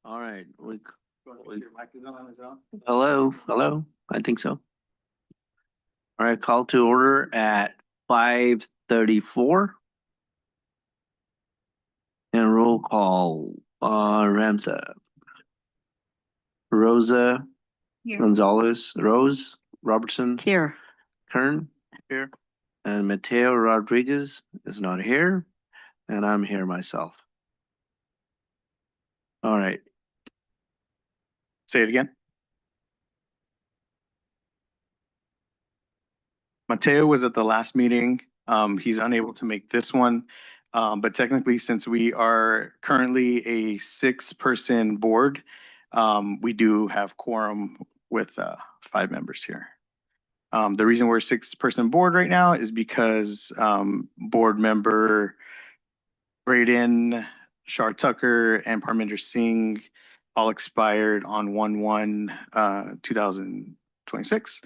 All right, hello, hello, I think so. All right, call to order at 5:34. And roll call, Ramsa, Rosa, Here. Gonzalez, Rose, Robertson, Here. Kern. Here. And Mateo Rodriguez is not here, and I'm here myself. All right, Say it again. Mateo was at the last meeting. He's unable to make this one. But technically, since we are currently a 6-person board, we do have quorum with 5 members here. The reason we're a 6-person board right now is because board member Braden, Shar Tucker, and Parminder Singh all expired on 1/1/2026.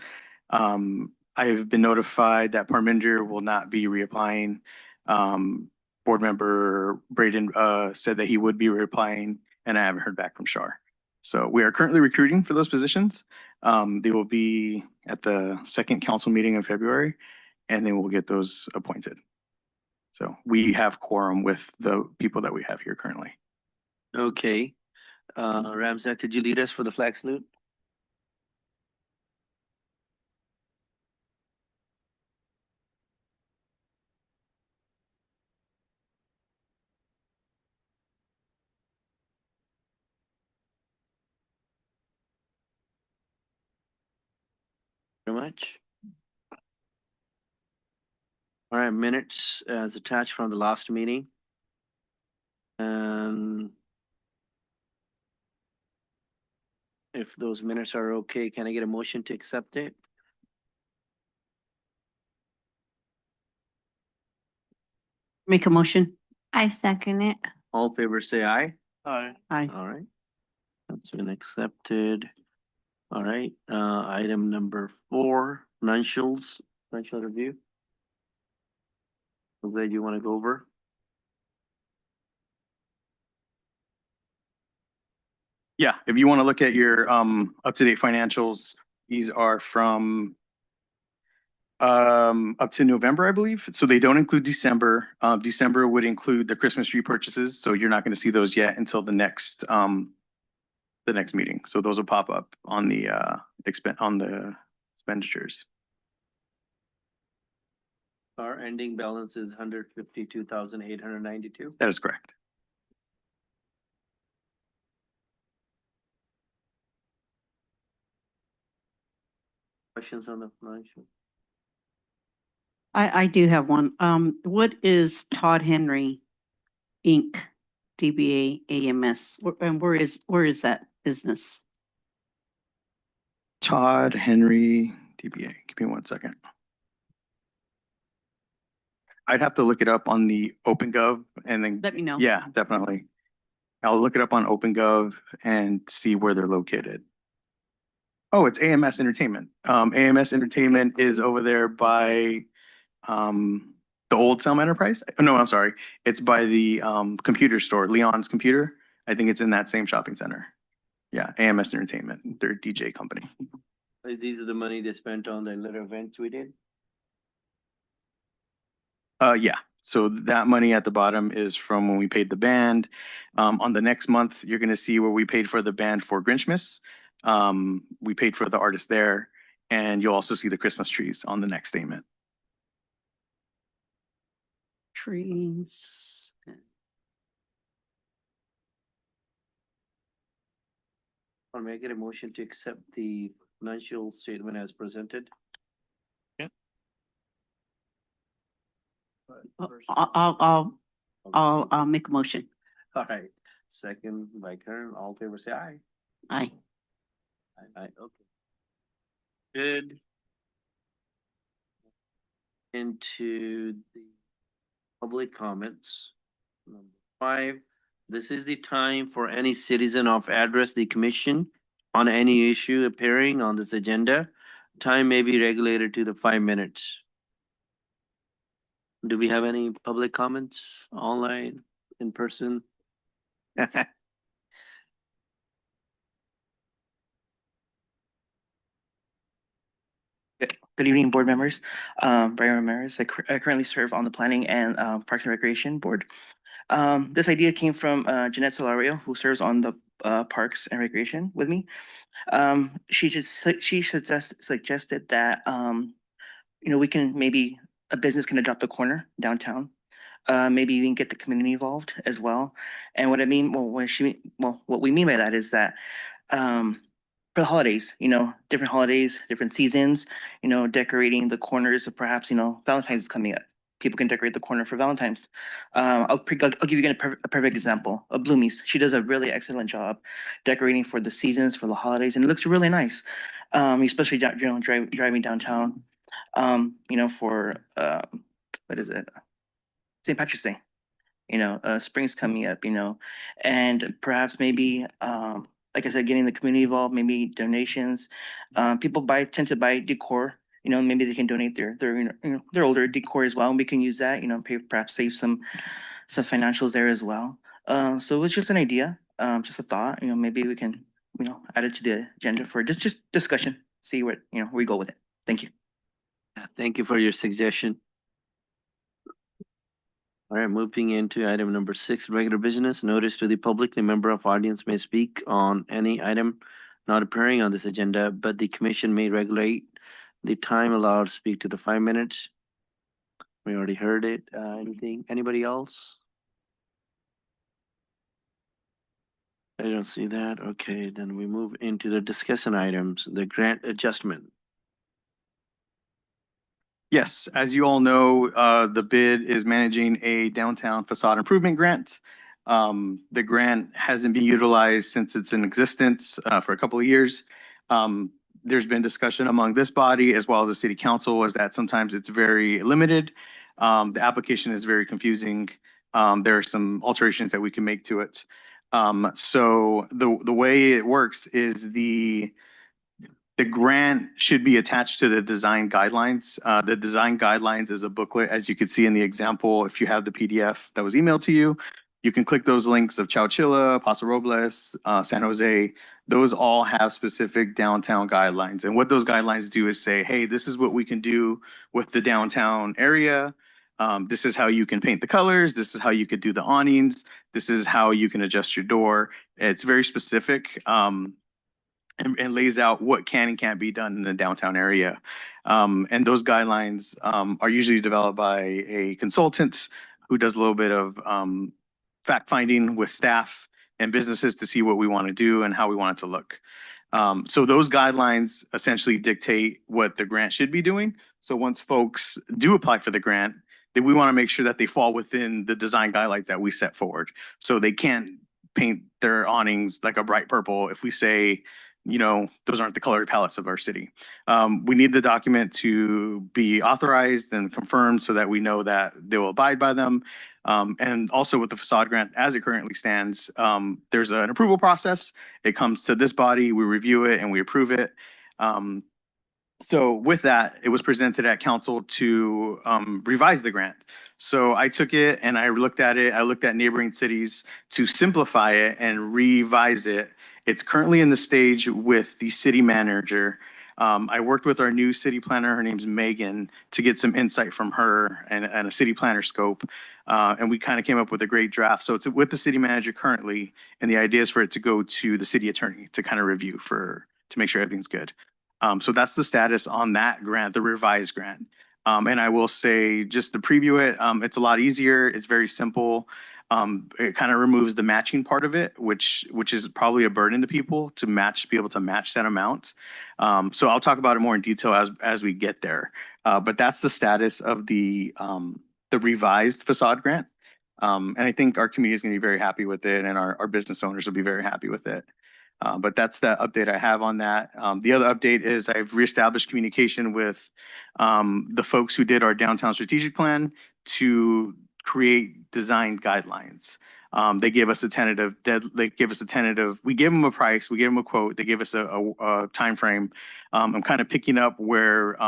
I have been notified that Parminder will not be reapplying. Board member Braden said that he would be reapplying, and I haven't heard back from Shar. So we are currently recruiting for those positions. They will be at the second council meeting in February, and then we'll get those appointed. So we have quorum with the people that we have here currently. okay. Ramsa, could you lead us for the flag salute? Very much. All right, minutes as attached from the last meeting. And if those minutes are okay, can I get a motion to accept it? Make a motion. I second it. All in favor, say aye. Aye. Aye. All right. That's been accepted. All right, item number 4, financial review. Jose, do you want to go over? Yeah, if you want to look at your up-to-date financials, these are from up to November, I believe. So they don't include December. December would include the Christmas tree purchases, so you're not going to see those yet until the next meeting. So those will pop up on the expenditures. Our ending balance is 152,892. That is correct. Questions on the financial? I do have one. What is Todd Henry Inc., DBA AMS? And where is that business? Todd Henry DBA. Give me 1 second. I'd have to look it up on the OpenGov and then. Let me know. Yeah, definitely. I'll look it up on OpenGov and see where they're located. Oh, it's AMS Entertainment. AMS Entertainment is over there by the old Selma Enterprise. No, I'm sorry. It's by the computer store, Leon's Computer. I think it's in that same shopping center. Yeah, AMS Entertainment, their DJ company. These are the money they spent on the little events we did? Yeah. So that money at the bottom is from when we paid the band. On the next month, you're going to see where we paid for the band for Grinchmas. We paid for the artist there, and you'll also see the Christmas trees on the next statement. Trees. I'll make it a motion to accept the financial statement as presented. I'll make a motion. All right, second by Kern, all in favor say aye. Aye. Aye, okay. Good. Into the public comments. Number 5, this is the time for any citizen of address the commission on any issue appearing on this agenda. Time may be regulated to the 5 minutes. Do we have any public comments online, in person? Good evening, board members. Brian Ramirez. I currently serve on the Planning and Parks and Recreation Board. This idea came from Jeanette Solario, who serves on the Parks and Recreation with me. She suggested that we can maybe a business can adopt a corner downtown. Maybe even get the community involved as well. And what I mean, what we mean by that is that for the holidays, different holidays, different seasons, decorating the corners of perhaps, Valentine's is coming up. People can decorate the corner for Valentine's. I'll give you again a perfect example. Bloomies. She does a really excellent job decorating for the seasons, for the holidays, and it looks really nice. Especially driving downtown. For what is it? St. Patrick's Day. Spring's coming up, and perhaps maybe, like I said, getting the community involved, maybe donations. People tend to buy decor, maybe they can donate their older decor as well, and we can use that, perhaps save some financials there as well. So it's just an idea, just a thought, maybe we can, add it to the agenda for just discussion, see where we go with it. Thank you. Thank you for your suggestion. All right, moving into item number 6, regular business. Notice to the public, the member of audience may speak on any item not appearing on this agenda, but the commission may regulate the time allowed to speak to the 5 minutes. We already heard it. Anybody else? I don't see that. Okay, then we move into the discussion items, the grant adjustment. Yes, as you all know, the bid is managing a downtown facade improvement grant. The grant hasn't been utilized since it's in existence for a couple of years. There's been discussion among this body as well as the city council is that sometimes it's very limited. The application is very confusing. There are some alterations that we can make to it. So the way it works is the grant should be attached to the design guidelines. The design guidelines is a booklet, as you can see in the example. If you have the PDF that was emailed to you, you can click those links of Chowchilla, Paso Robles, San Jose. Those all have specific downtown guidelines. And what those guidelines do is say, hey, this is what we can do with the downtown area. This is how you can paint the colors. This is how you could do the awnings. This is how you can adjust your door. It's very specific. And lays out what can and can't be done in the downtown area. And those guidelines are usually developed by a consultant who does a little bit of fact finding with staff and businesses to see what we want to do and how we want it to look. So those guidelines essentially dictate what the grant should be doing. So once folks do apply for the grant, then we want to make sure that they fall within the design guidelines that we set forward. So they can't paint their awnings like a bright purple if we say, those aren't the color palettes of our city. We need the document to be authorized and confirmed so that we know that they will abide by them. And also with the facade grant, as it currently stands, there's an approval process. It comes to this body, we review it and we approve it. So with that, it was presented at council to revise the grant. So I took it and I looked at it. I looked at neighboring cities to simplify it and revise it. It's currently in the stage with the city manager. I worked with our new city planner, her name's Megan, to get some insight from her and a city planner scope. And we kind of came up with a great draft. So it's with the city manager currently, and the idea is for it to go to the city attorney to kind of review to make sure everything's good. So that's the status on that grant, the revised grant. And I will say, just to preview it, it's a lot easier. It's very simple. It kind of removes the matching part of it, which is probably a burden to people to be able to match that amount. So I'll talk about it more in detail as we get there. But that's the status of the revised facade grant. And I think our community is going to be very happy with it, and our business owners will be very happy with it. But that's the update I have on that. The other update is I've reestablished communication with the folks who did our downtown strategic plan to create design guidelines. They gave us a tentative. We gave them a price. We gave them a quote. They gave us a time frame. I'm kind of picking up where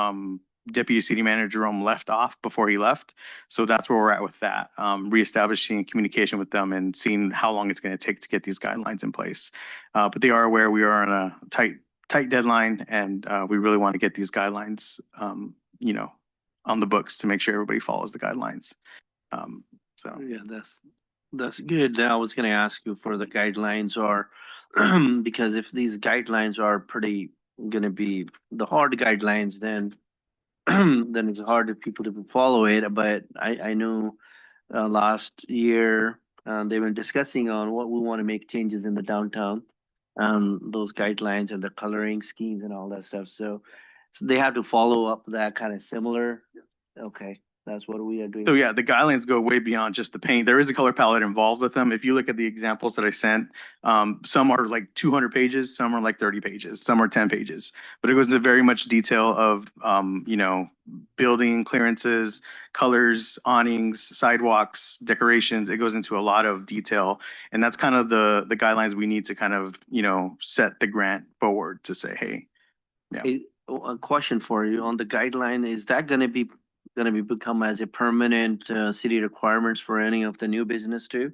Deputy City Manager Jerome left off before he left. So that's where we're at with that. Reestablishing communication with them and seeing how long it's going to take to get these guidelines in place. But they are aware we are on a tight tight deadline, and we really want to get these guidelines, you know, on the books to make sure everybody follows the guidelines. So. Yeah, that's good. Then I was gonna ask you for the guidelines or because if these guidelines are pretty gonna be the hard guidelines, then then it's hard for people to follow it. But I know last year they were discussing on what we want to make changes in the downtown, those guidelines and the coloring schemes and all that stuff. So they have to follow up that kind of similar. Okay, that's what we are doing. So yeah, the guidelines go way beyond just the paint. There is a color palette involved with them. If you look at the examples that I sent, some are like 200 pages, some are like 30 pages, some are 10 pages. But it goes into very much detail of, you know, building clearances, colors, awnings, sidewalks, decorations. It goes into a lot of detail. And that's kind of the guidelines we need to kind of, you know, set the grant forward to say, hey, A question for you on the guideline, is that gonna be become as a permanent city requirements for any of the new business too?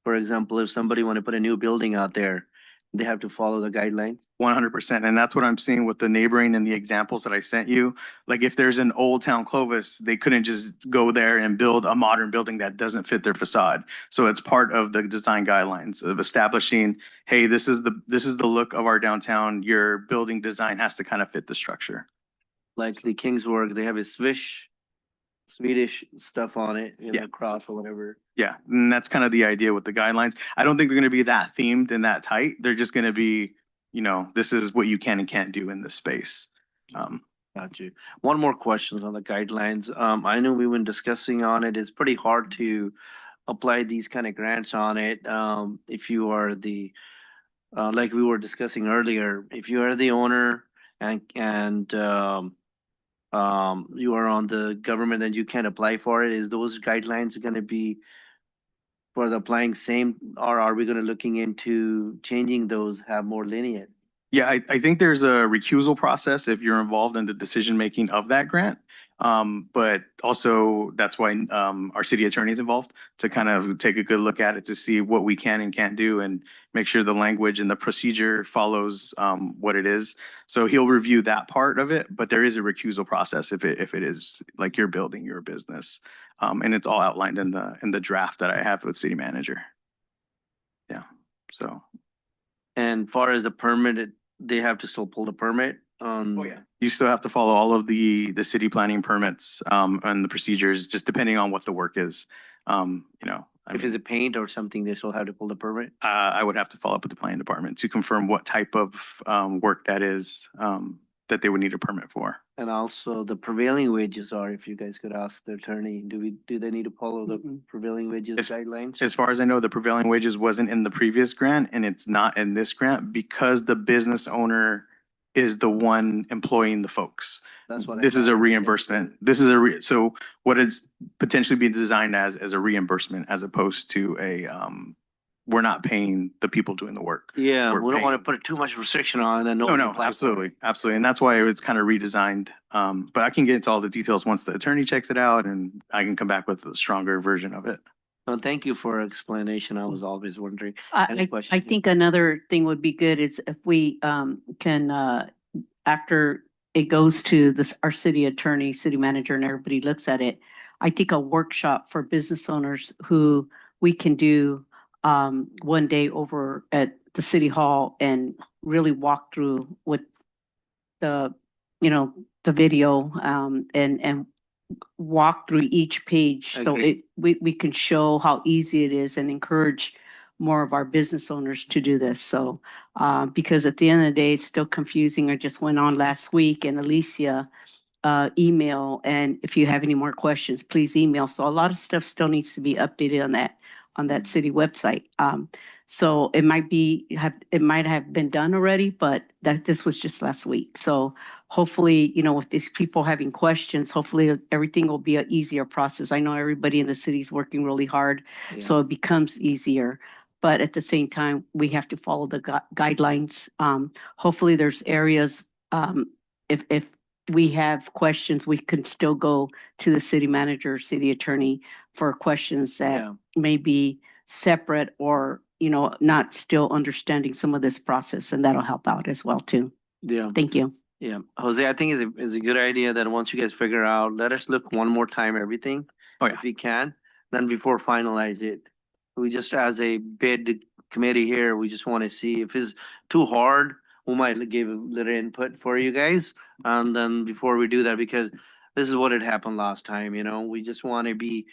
For example, if somebody want to put a new building out there, they have to follow the guideline? 100%. And that's what I'm seeing with the neighboring and the examples that I sent you. Like if there's an old town Clovis, they couldn't just go there and build a modern building that doesn't fit their facade. So it's part of the design guidelines of establishing, hey, this is the look of our downtown. Your building design has to kind of fit the structure. Like the Kingswork, they have a Swedish stuff on it, you know, Yeah. cross or whatever. Yeah, and that's kind of the idea with the guidelines. I don't think they're going to be that themed and that tight. They're just going to be, you know, this is what you can and can't do in this space. Got you. One more questions on the guidelines. I know we've been discussing on it. It's pretty hard to apply these kind of grants on it. If you are like we were discussing earlier, if you are the owner and you are on the government and you can't apply for it, is those guidelines gonna be for the applying same, or are we gonna looking into changing those, have more lenient? Yeah, I think there's a recusal process if you're involved in the decision making of that grant. But also that's why our city attorney is involved to kind of take a good look at it to see what we can and can't do and make sure the language and the procedure follows what it is. So he'll review that part of it, but there is a recusal process if it is like you're building your business. And it's all outlined in the draft that I have with city manager. Yeah, so. And far as the permit, they have to still pull the permit on. Oh, yeah. You still have to follow all of the city planning permits, and the procedures, just depending on what the work is. You know, If it's a paint or something, they still have to pull the permit. I would have to follow up with the planning department to confirm what type of, work that is, that they would need a permit for. And also the prevailing wages are, if you guys could ask the attorney, do they need to follow the prevailing wages As- guidelines? As far as I know, the prevailing wages wasn't in the previous grant and it's not in this grant because the business owner is the one employing the folks. That's what I This is a thought. reimbursement. This is so what it's potentially being designed as a reimbursement as opposed to we're not paying the people doing the work. Yeah, We're we don't want to paying. put too much restriction on and then No, nobody no, apply for it. absolutely, absolutely. And that's why it's kind of redesigned. But I can get into all the details once the attorney checks it out and I can come back with a stronger version of it. No, thank you for explanation. I was always wondering. Any I questions? think another thing would be good is if we can after it goes to this, our city attorney, city manager, and everybody looks at it, I think a workshop for business owners who we can do one day over at the city hall and really walk through with the, you know, the video and walk through each page. So Agree. we can show how easy it is and encourage more of our business owners to do this. So, because at the end of the day, it's still confusing. I just went on last week and Alicia email, and if you have any more questions, please email. So a lot of stuff still needs to be updated on that city website. So it might have been done already, but this was just last week. So hopefully, you know, with these people having questions, hopefully everything will be an easier process. I know everybody in the city is working really hard, so it becomes easier. But at the same time, we have to follow the guidelines. Hopefully there's areas, if we have questions, we can still go to the city manager, city attorney for questions that Yeah. may be separate or, you know, not still understanding some of this process, and that'll help out as well too. Yeah. Thank you. Yeah, Jose, I think is a good idea that once you guys figure out, let us look one more time everything. Oh, yeah. If we can, then before finalize it. We just, as a bid committee here, we just want to see if it's too hard, we might give a little input for you guys. And then before we do that, because this is what had happened last time, we just want to be,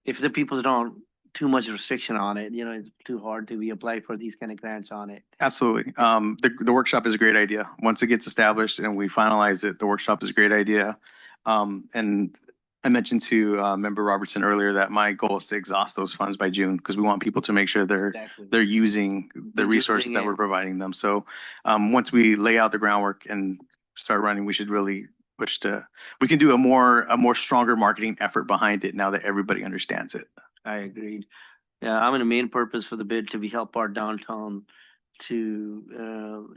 if the people don't too much restriction on it, it's too hard to be apply for these kind of grants on it. Absolutely. The workshop is a great idea. Once it gets established and we finalize it, the workshop is a great idea. And I mentioned to Member Robertson earlier that my goal is to exhaust those funds by June because we want people to make sure Exactly. they're using the They're resources using that we're it. providing them. So once we lay out the groundwork and start running, we should really push we can do a more stronger marketing effort behind it now that everybody understands it. I agreed. Yeah, I mean, the main purpose for the bid to be help our downtown to,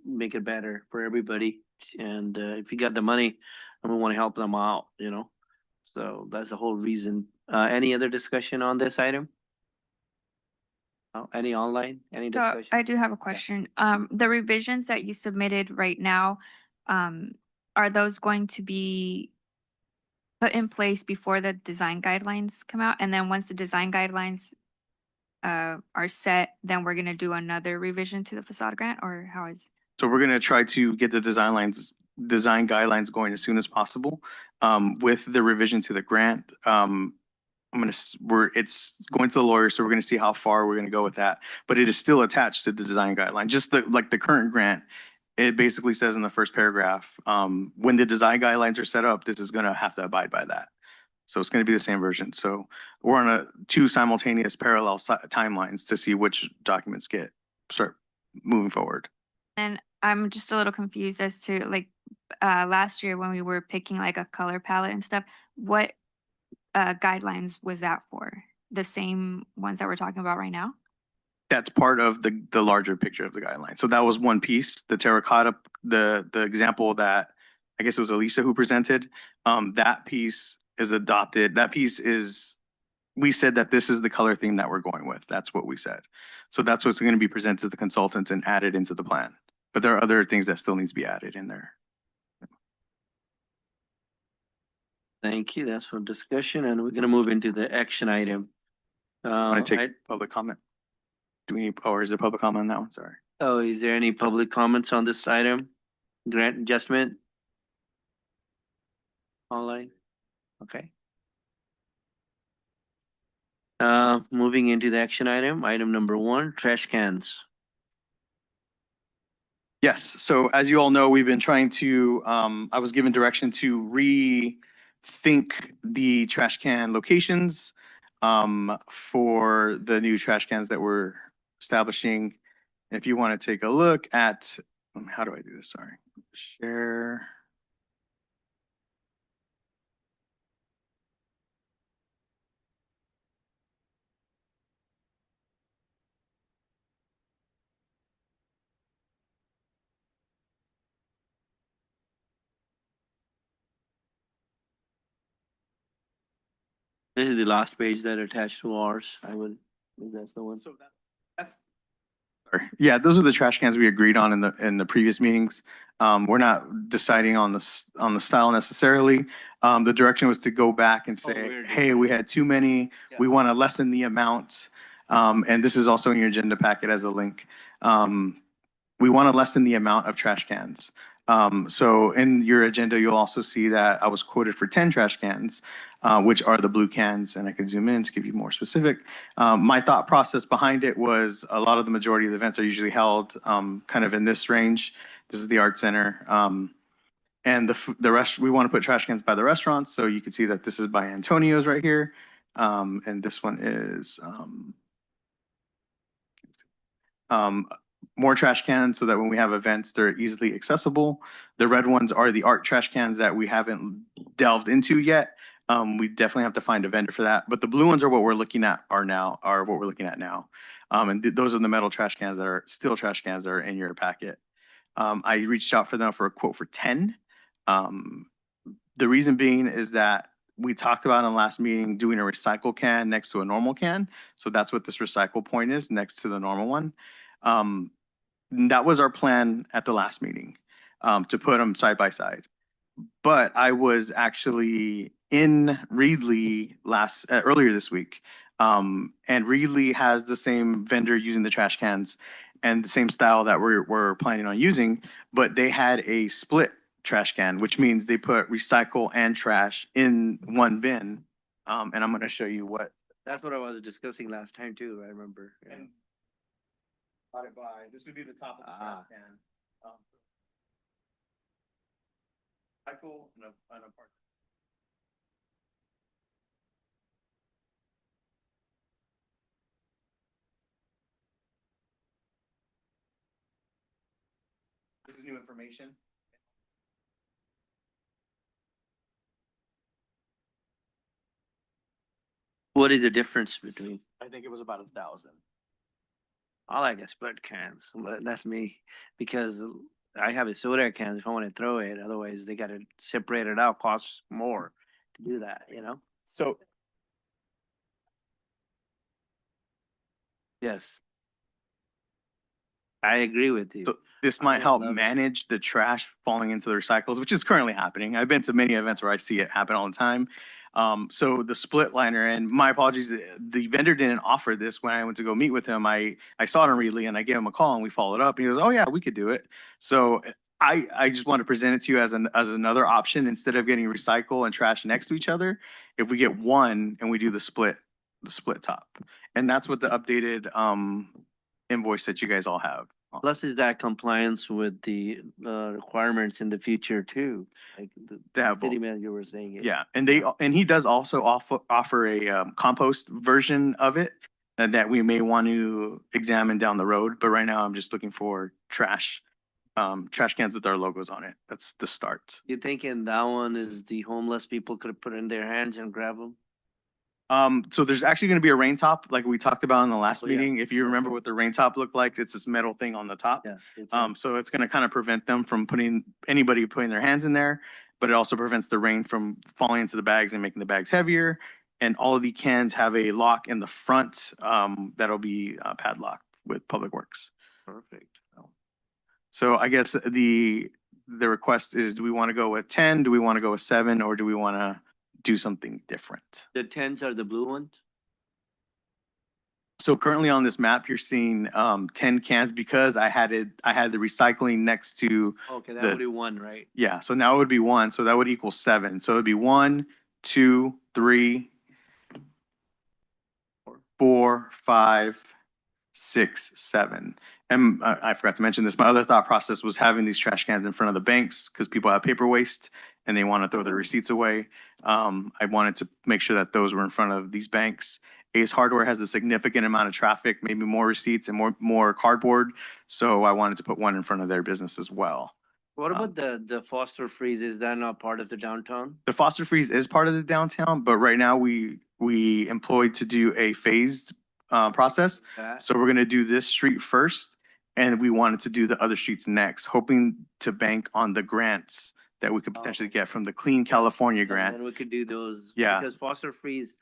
make it better for everybody. And, if you got the money, and we want to help them out. So that's the whole reason. Any other discussion on this item? Any online, any So discussion? I do have a question. The revisions that you submitted right now, are those going to be put in place before the design guidelines come out? And then once the design guidelines are set, then we're gonna do another revision to the facade grant, or how is? So we're gonna try to get the design guidelines going as soon as possible. With the revision to the grant, it's going to the lawyer, so we're gonna see how far we're gonna go with that. But it is still attached to the design guideline, just like the current grant. It basically says in the first paragraph, when the design guidelines are set up, this is gonna have to abide by that. So it's gonna be the same version. So we're on two simultaneous parallel timelines to see which documents start moving forward. And I'm just a little confused as to like, last year when we were picking like a color palette and stuff, what guidelines was that for? The same ones that we're talking about right now? That's part of the larger picture of the guideline. So that was one piece, the terracotta, the example that I guess it was Elisa who presented. That piece is adopted. That piece is, we said that this is the color theme that we're going with. That's what we said. So that's what's going to be presented to the consultants and added into the plan. But there are other things that still needs to be added in there. Thank you. That's for discussion, and we're gonna move into the action item. Want to I- take public comment? Do we need, or is there public comment on that one? Sorry. Oh, is there any public comments on this item? Grant adjustment? Online? Okay. Moving into the action item number 1, trash cans. Yes, so as you all know, we've been trying to, I was given direction to rethink the trash can locations for the new trash cans that we're establishing. If you want to take a look at, how do I do this? Sorry. Share. This is the last page that attached to ours. That's the one. So that's. Sorry. Yeah, those are the trash cans we agreed on in the previous meetings. We're not deciding on the style necessarily. The direction was to go back and say, we're hey, we had too many. We want to lessen the amount. And this is also in your agenda packet as a link. We want to lessen the amount of trash cans. So in your agenda, you'll also see that I was quoted for 10 trash cans, which are the blue cans, and I can zoom in to give you more specific. My thought process behind it was a lot of the majority of the events are usually held kind of in this range. This is the art center. And the rest, we want to put trash cans by the restaurants. So you can see that this is by Antonio's right here. And this one is more trash cans so that when we have events, they're easily accessible. The red ones are the art trash cans that we haven't delved into yet. We definitely have to find a vendor for that. But the blue ones are what we're looking at are what we're looking at now. And those are the metal trash cans that are steel trash cans that are in your packet. I reached out for them for a quote for 10. The reason being is that we talked about in the last meeting doing a recycle can next to a normal can. So that's what this recycle point is next to the normal one. That was our plan at the last meeting. to put them side by side. But I was actually in Reedley earlier this week. And Reedley has the same vendor using the trash cans and the same style that we're planning on using, but they had a split trash can, which means they put recycle and trash in one bin. And I'm gonna show you what. That's what I was discussing last time too, I remember. Yeah. And brought it by, this would be the top of the Ah. trash can. Recycle and a part. This is new information. What is the difference between? I think it was about 1,000. I like a split cans, but that's me because I have a soda cans if I want to throw it. Otherwise, they got to separate it out. Costs more to do that. So Yes, I agree with you. So this I might help love it. manage the trash falling into the recycles, which is currently happening. I've been to many events where I see it happen all the time. So the split liner, and my apologies, the vendor didn't offer this when I went to go meet with him. I saw it on Reedley and I gave him a call and we followed up. And he goes, "Oh yeah, we could do it." So I just want to present it to you as another option instead of getting recycle and trash next to each other. If we get one and we do the split top, and that's what the updated invoice that you guys all have. Plus, is that compliance with the requirements in the future too? Like the To have city both. manager was saying it. Yeah, and he does also offer a compost version of it that we may want to examine down the road. But right now, I'm just looking for trash cans with our logos on it. That's the start. You thinking that one is the homeless people could put in their hands and grab them? So there's actually going to be a rain top, like we talked about in the last Oh, yeah. meeting. If you Yeah. remember what the rain top looked like, it's this metal thing on the top. Yeah. So it's going to kind of prevent them from anybody putting their hands in there, but it also prevents the rain from falling into the bags and making the bags heavier. And all of the cans have a lock in the front, that'll be padlocked with Public Works. Perfect. So I guess the request is, do we want to go with 10? Do we want to go with 7? Or do we want to do something different? The tens are the blue ones? So currently on this map, you're seeing 10 cans because I had the recycling next to, Okay, that The- would be one, right? yeah, so now it would be 1, so that would equal 7. So it'd be 1, 2, 3, 4, 5, 6, 7. And I forgot to mention this, my other thought process was having these trash cans in front of the banks because people have paper waste and they want to throw their receipts away. I wanted to make sure that those were in front of these banks. Ace Hardware has a significant amount of traffic, maybe more receipts and more cardboard. So I wanted to put one in front of their business as well. What about the Foster Freeze? Is that not part of the downtown? The Foster Freeze is part of the downtown, but right now we employed to do a phased process. That? So we're gonna do this street first, and we wanted to do the other streets next, hoping to bank on the grants that we could potentially get from the Clean California And grant. then we could do those. Yeah. Because Foster Freeze,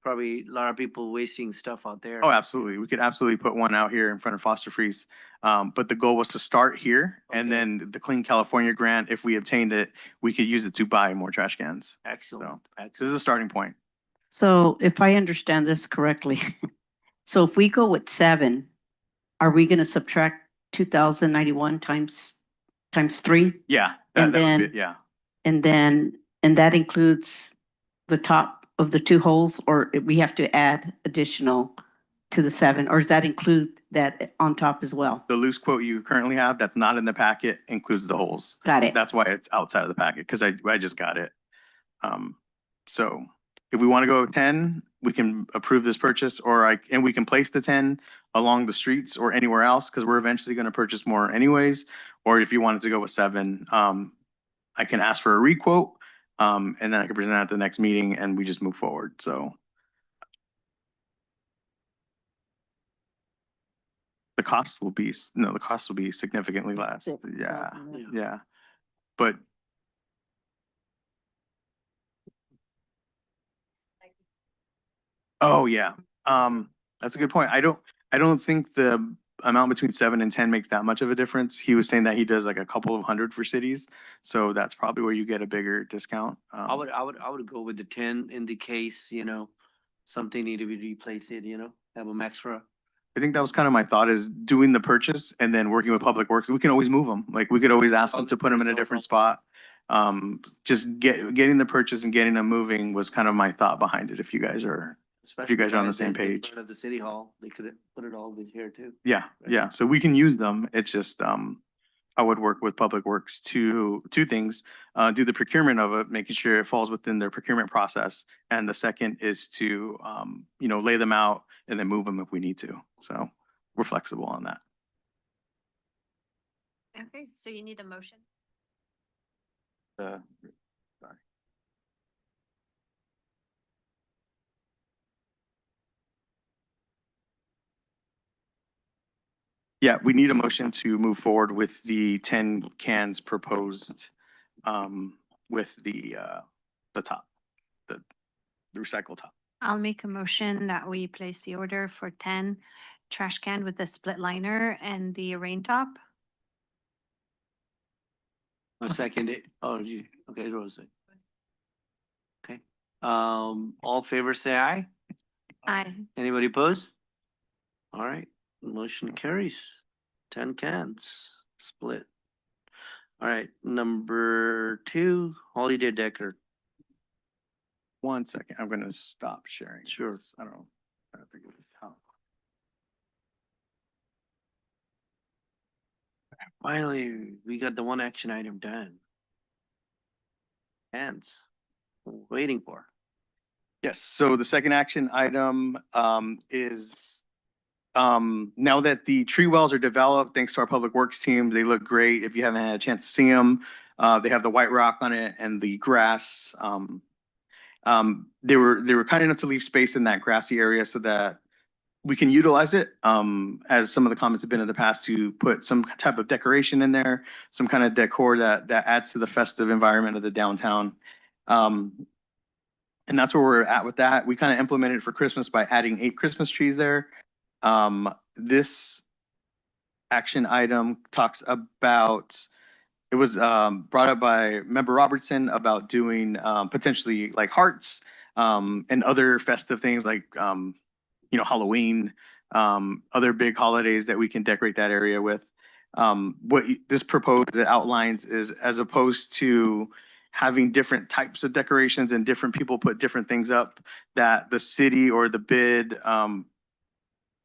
probably a lot of people wasting stuff out there. Oh, absolutely. We could absolutely put one out here in front of Foster Freeze. But the goal was to start here, and Okay. then the Clean California grant, if we obtained it, we could use it to buy more trash cans. Excellent. This is Excellent. a starting point. So if I understand this correctly, so if we go with 7, are we going to subtract 2,091 times 3? Yeah. And that would be- then- Yeah. And that includes the top of the 2 holes, or we have to add additional to the 7, or does that include that on top as well? The loose quote you currently have, that's not in the packet, includes the holes. Got it. That's why it's outside of the packet, because I just got it. So if we want to go with 10, we can approve this purchase, and we can place the 10 along the streets or anywhere else, because we're eventually going to purchase more anyways. Or if you wanted to go with 7, I can ask for a requote, and then I can present at the next meeting and we just move forward, so. The cost will be significantly less. Yeah, yeah. But oh, yeah. That's a good point. I don't think the amount between 7 and 10 makes that much of a difference. He was saying that he does like a couple of hundred for cities. So that's probably where you get a bigger discount. I would go with the 10 in the case, something need to be replaced, have them extra. I think that was kind of my thought, is doing the purchase and then working with Public Works. We can always move them. Like, we could always ask them to put them in a different spot. Just getting the purchase and getting them moving was kind of my thought behind it. If you guys are Especially guys are on the right same in page. front of the city hall, they could put it all in here too. Yeah, yeah. So we can use them. It's just, I would work with Public Works to two things. Do the procurement of it, making sure it falls within their procurement process. And the second is to, lay them out and then move them if we need to. So we're flexible on that. Okay, so you need a motion. Sorry. Yeah, we need a motion to move forward with the 10 cans proposed, with the top, the recycle top. I'll make a motion that we place the order for 10 trash can with the split liner and the rain top. I second it. Oh, okay, Rose. Okay. All in favor say aye. Aye. Anybody opposed? All right, motion carries. 10 cans, split. All right, number 2, holiday decor. 1 second, I'm gonna stop sharing. Sure. this. I don't know. I don't think it was how. Finally, we got the one action item done. Hands, waiting for. Yes, so the second action item is now that the tree wells are developed, thanks to our Public Works team, they look great. If you haven't had a chance to see them, they have the white rock on it and the grass. They were kind enough to leave space in that grassy area so that we can utilize it, as some of the comments have been in the past, to put some type of decoration in there, some kind of decor that adds to the festive environment of the downtown. And that's where we're at with that. We kind of implemented for Christmas by adding 8 Christmas trees there. This action item talks about, it was brought up by Member Robertson about doing potentially like hearts and other festive things like Halloween, other big holidays that we can decorate that area with. This proposed outlines is, as opposed to having different types of decorations and different people put different things up, that the city or the bid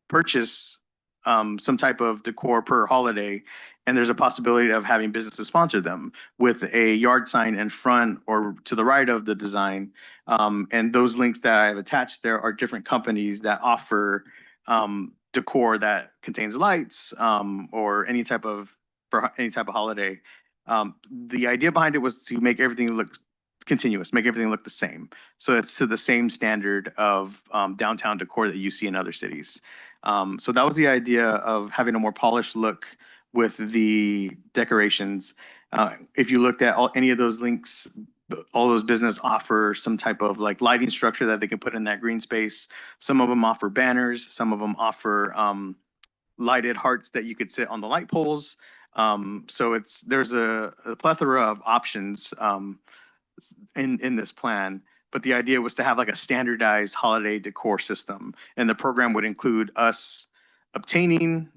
purchase some type of decor per holiday, and there's a possibility of having businesses sponsor them with a yard sign in front or to the right of the design. And those links that I have attached there are different companies that offer decor that contains lights or any type of, for any type of holiday. The idea behind it was to make everything look continuous, make everything look the same. So it's to the same standard of downtown decor that you see in other cities. So that was the idea of having a more polished look with the decorations. If you looked at any of those links, all those business offer some type of like lighting structure that they can put in that green space. Some of them offer banners, some of them offer lighted hearts that you could sit on the light poles. So there's a plethora of options in this plan. But the idea was to have like a standardized holiday decor system. And the program would include us obtaining,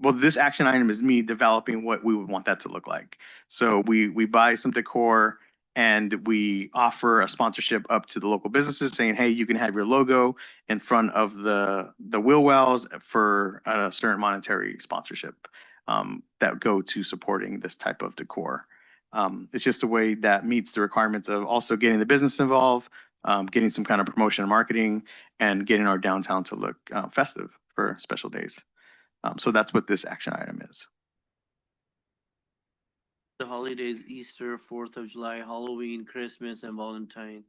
well, this action item is me developing what we would want that to look like. So we buy some decor and we offer a sponsorship up to the local businesses saying, hey, you can have your logo in front of the wheel wells for a certain monetary sponsorship that go to supporting this type of decor. It's just a way that meets the requirements of also getting the business involved, getting some kind of promotion and marketing, and getting our downtown to look festive for special days. So that's what this action item is. The holidays, Easter, 4th of July, Halloween, Christmas, and Valentine.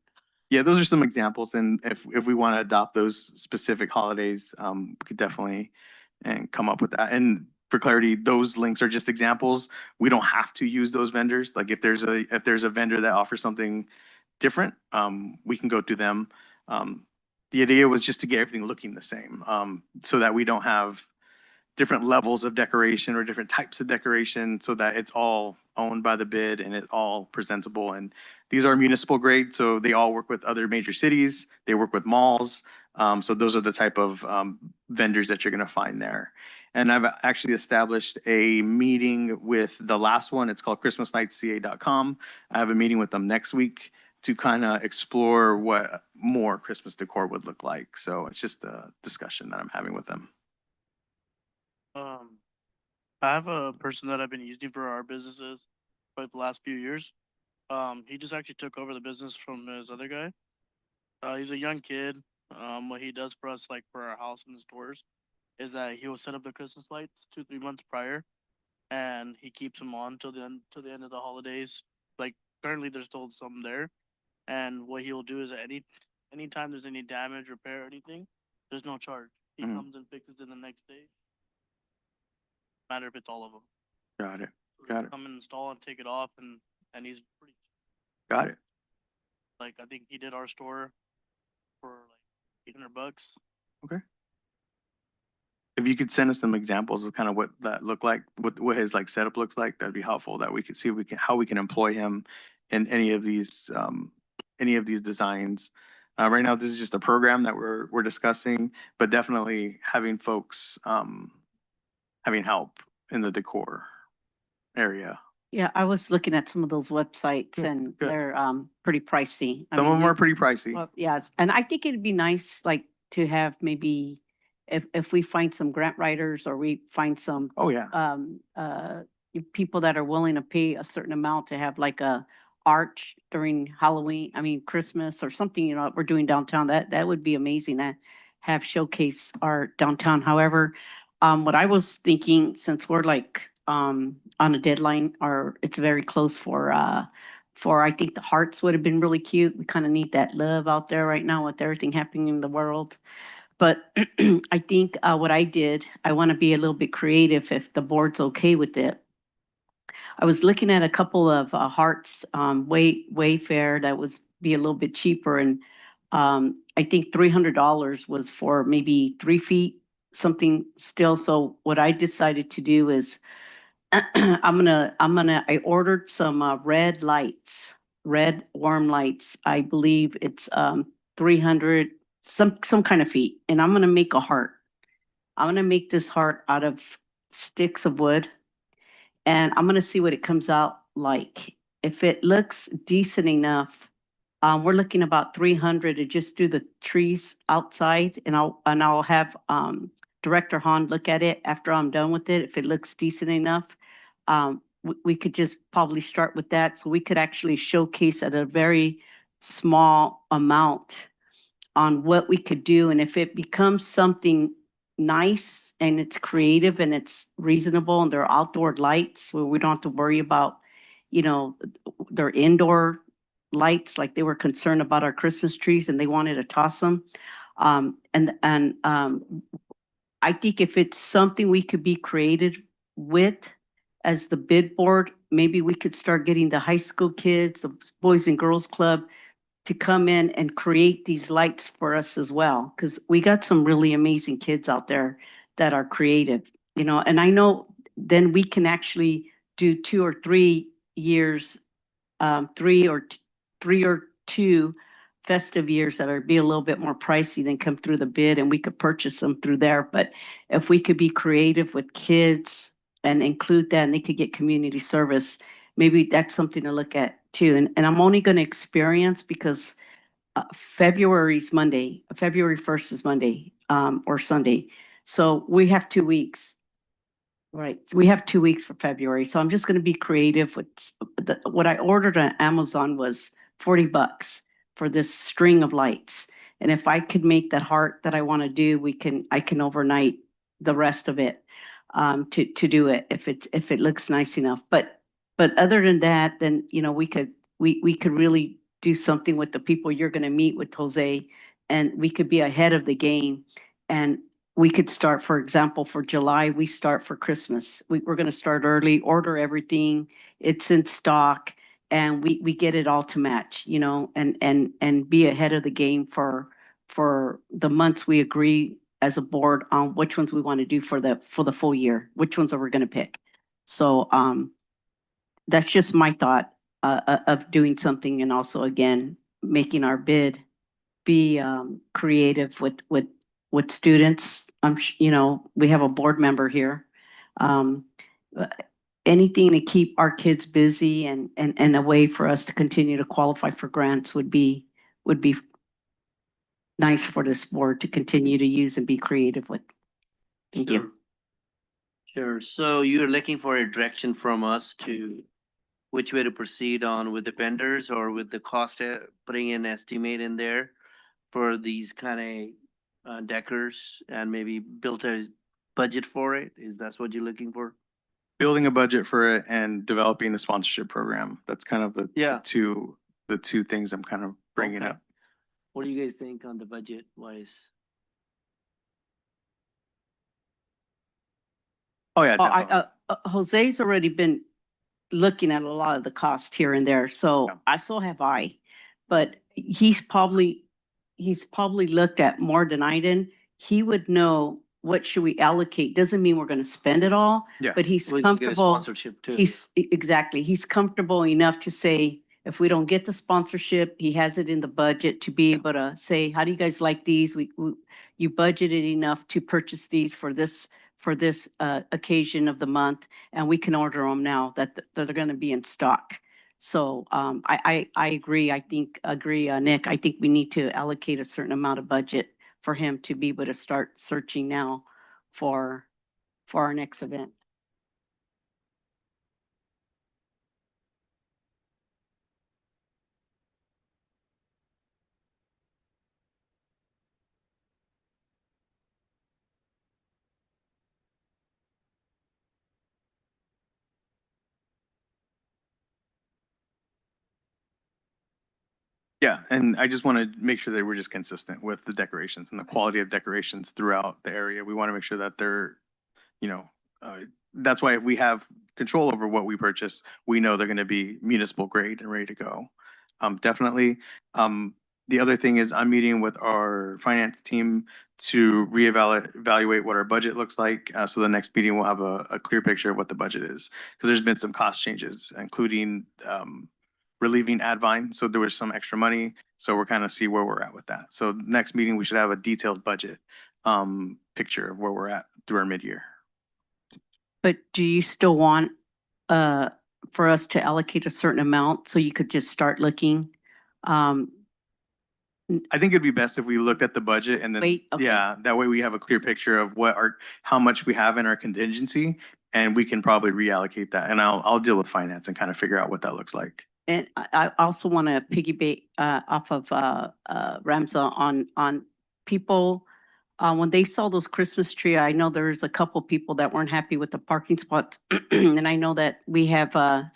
Yeah, those are some examples. And if we want to adopt those specific holidays, we could definitely come up with that. And for clarity, those links are just examples. We don't have to use those vendors. Like if there's a vendor that offers something different, we can go to them. The idea was just to get everything looking the same, so that we don't have different levels of decoration or different types of decoration so that it's all owned by the bid and it's all presentable. And these are municipal grade, so they all work with other major cities. They work with malls. So those are the type of vendors that you're going to find there. And I've actually established a meeting with the last one. It's called ChristmasNightsCA.com. I have a meeting with them next week to kind of explore what more Christmas decor would look like. So it's just a discussion that I'm having with them. I have a person that I've been using for our businesses for the last few years. He just actually took over the business from his other guy. He's a young kid. What he does for us, like for our house and the stores, is that he will set up the Christmas lights 2-3 months prior, and he keeps them on till the end of the holidays. Like currently, there's still some there, and what he will do is anytime there's any damage, repair, or anything, there's no charge. He Mhm. comes and fixes it the next day. Matter if it's all of them. Got it. So Got they it. come and install and take it off, and he's pretty Got it. like I think he did our store for like $800. If you could send us some examples of kind of what that looked like, what his like setup looks like, that'd be helpful. That we could see how we can employ him in any of these designs. Right now, this is just a program that we're discussing, but definitely having folks having help in the decor area. Yeah, I was looking at some of those websites Good, and good. they're pretty pricey. I Some of mean, them are pretty pricey. well, yeah, and I think it'd be nice, like, to have maybe if we find some grant writers or we find some Oh, yeah. people that are willing to pay a certain amount to have like a arch during Halloween, I mean, Christmas or something, you know, we're doing downtown, that would be amazing to have showcase our downtown. However, what I was thinking, since we're like on a deadline, or it's very close for I think the hearts would have been really cute. We kind of need that love out there right now with everything happening in the world. But I think what I did, I want to be a little bit creative if the board's okay with it. I was looking at a couple of hearts, Wayfair that was be a little bit cheaper, and I think $300 was for maybe 3 feet, something still. So what I decided to do is I ordered some red lights, red warm lights. I believe it's 300 some kind of feet, and I'm gonna make a heart. I'm gonna make this heart out of sticks of wood, and I'm gonna see what it comes out like. If it looks decent enough, we're looking about 300 to just do the trees outside, and I'll have Director Hahn look at it after I'm done with it. If it looks decent enough, we could just probably start with that, so we could actually showcase at a very small amount on what we could do, and if it becomes something nice and it's creative and it's reasonable and they're outdoor lights where we don't have to worry about, you know, their indoor lights, like they were concerned about our Christmas trees and they wanted to toss them. I think if it's something we could be creative with as the bid board, maybe we could start getting the high school kids, the Boys and Girls Club to come in and create these lights for us as well. Because we got some really amazing kids out there that are creative, you know, and I know then we can actually do 2 or 3 years, 3 or 2 festive years that are be a little bit more pricey than come through the bid, and we could purchase them through there. But if we could be creative with kids and include that, and they could get community service, maybe that's something to look at too. And I'm only going to experience because February's Monday, February 1st is Monday, or Sunday. So we have 2 weeks. Right. We have 2 weeks for February. So I'm just going to be creative with what I ordered on Amazon was $40 for this string of lights. And if I could make that heart that I want to do, I can overnight the rest of it to do it if it looks nice enough. But other than that, then you know we could really do something with the people you're going to meet with, Jose, and we could be ahead of the game. And we could start, for example, for July, we start for Christmas. We're going to start early, order everything. It's in stock, and we get it all to match, you know, and be ahead of the game for the months we agree as a board on which ones we want to do for the full year, which ones are we going to pick. So, that's just my thought, of doing something and also again, making our bid be, creative with students. You know, we have a board member here. Um, uh, Anything to keep our kids busy and a way for us to continue to qualify for grants would be nice for this board to continue to use and be creative with. Thank you. Sure. So you're looking for a direction from us to which way to proceed on with the vendors or with the cost, putting an estimate in there for these kind of decors and maybe build a budget for it? Is that what you're looking for? Building a budget for it and developing the sponsorship program. That's kind of the Yeah. the two things I'm kind of bringing Okay. up. What do you guys think on the budget wise? Oh, yeah, Oh, definitely. Jose's already been looking at a lot of the cost here and there, so Yeah. I so have I. But he's probably looked at more than I did. He would know what should we allocate. Doesn't mean we're gonna spend it all, Yeah. but he's We can get a comfortable. sponsorship too. Exactly, he's comfortable enough to say, if we don't get the sponsorship, he has it in the budget to be able to say, how do you guys like these? You budgeted enough to purchase these for this occasion of the month, and we can order them now that they're gonna be in stock. So, I agree. Nick, I think we need to allocate a certain amount of budget for him to be able to start searching now for our next event. Yeah, and I just want to make sure that we're just consistent with the decorations and the quality of decorations throughout the area. We want to make sure that they're, you know, that's why if we have control over what we purchase, we know they're going to be municipal grade and ready to go. Definitely. The other thing is I'm meeting with our finance team to evaluate what our budget looks like. So the next meeting we'll have a clear picture of what the budget is. Because there's been some cost changes, including relieving Advine. So there was some extra money. So we're kind of see where we're at with that. So next meeting, we should have a detailed budget picture of where we're at through our mid-year. But do you still want, uh, for us to allocate a certain amount so you could just start looking? Um, I think it'd be best if we looked at the budget and then, Wait, okay. yeah, that way we have a clear picture of how much we have in our contingency, and we can probably reallocate that. And I'll deal with finance and kind of figure out what that looks like. And I also want to piggyback, off of, Ramza on people. When they saw those Christmas tree, I know there's a couple people that weren't happy with the parking spots. And I know that we have,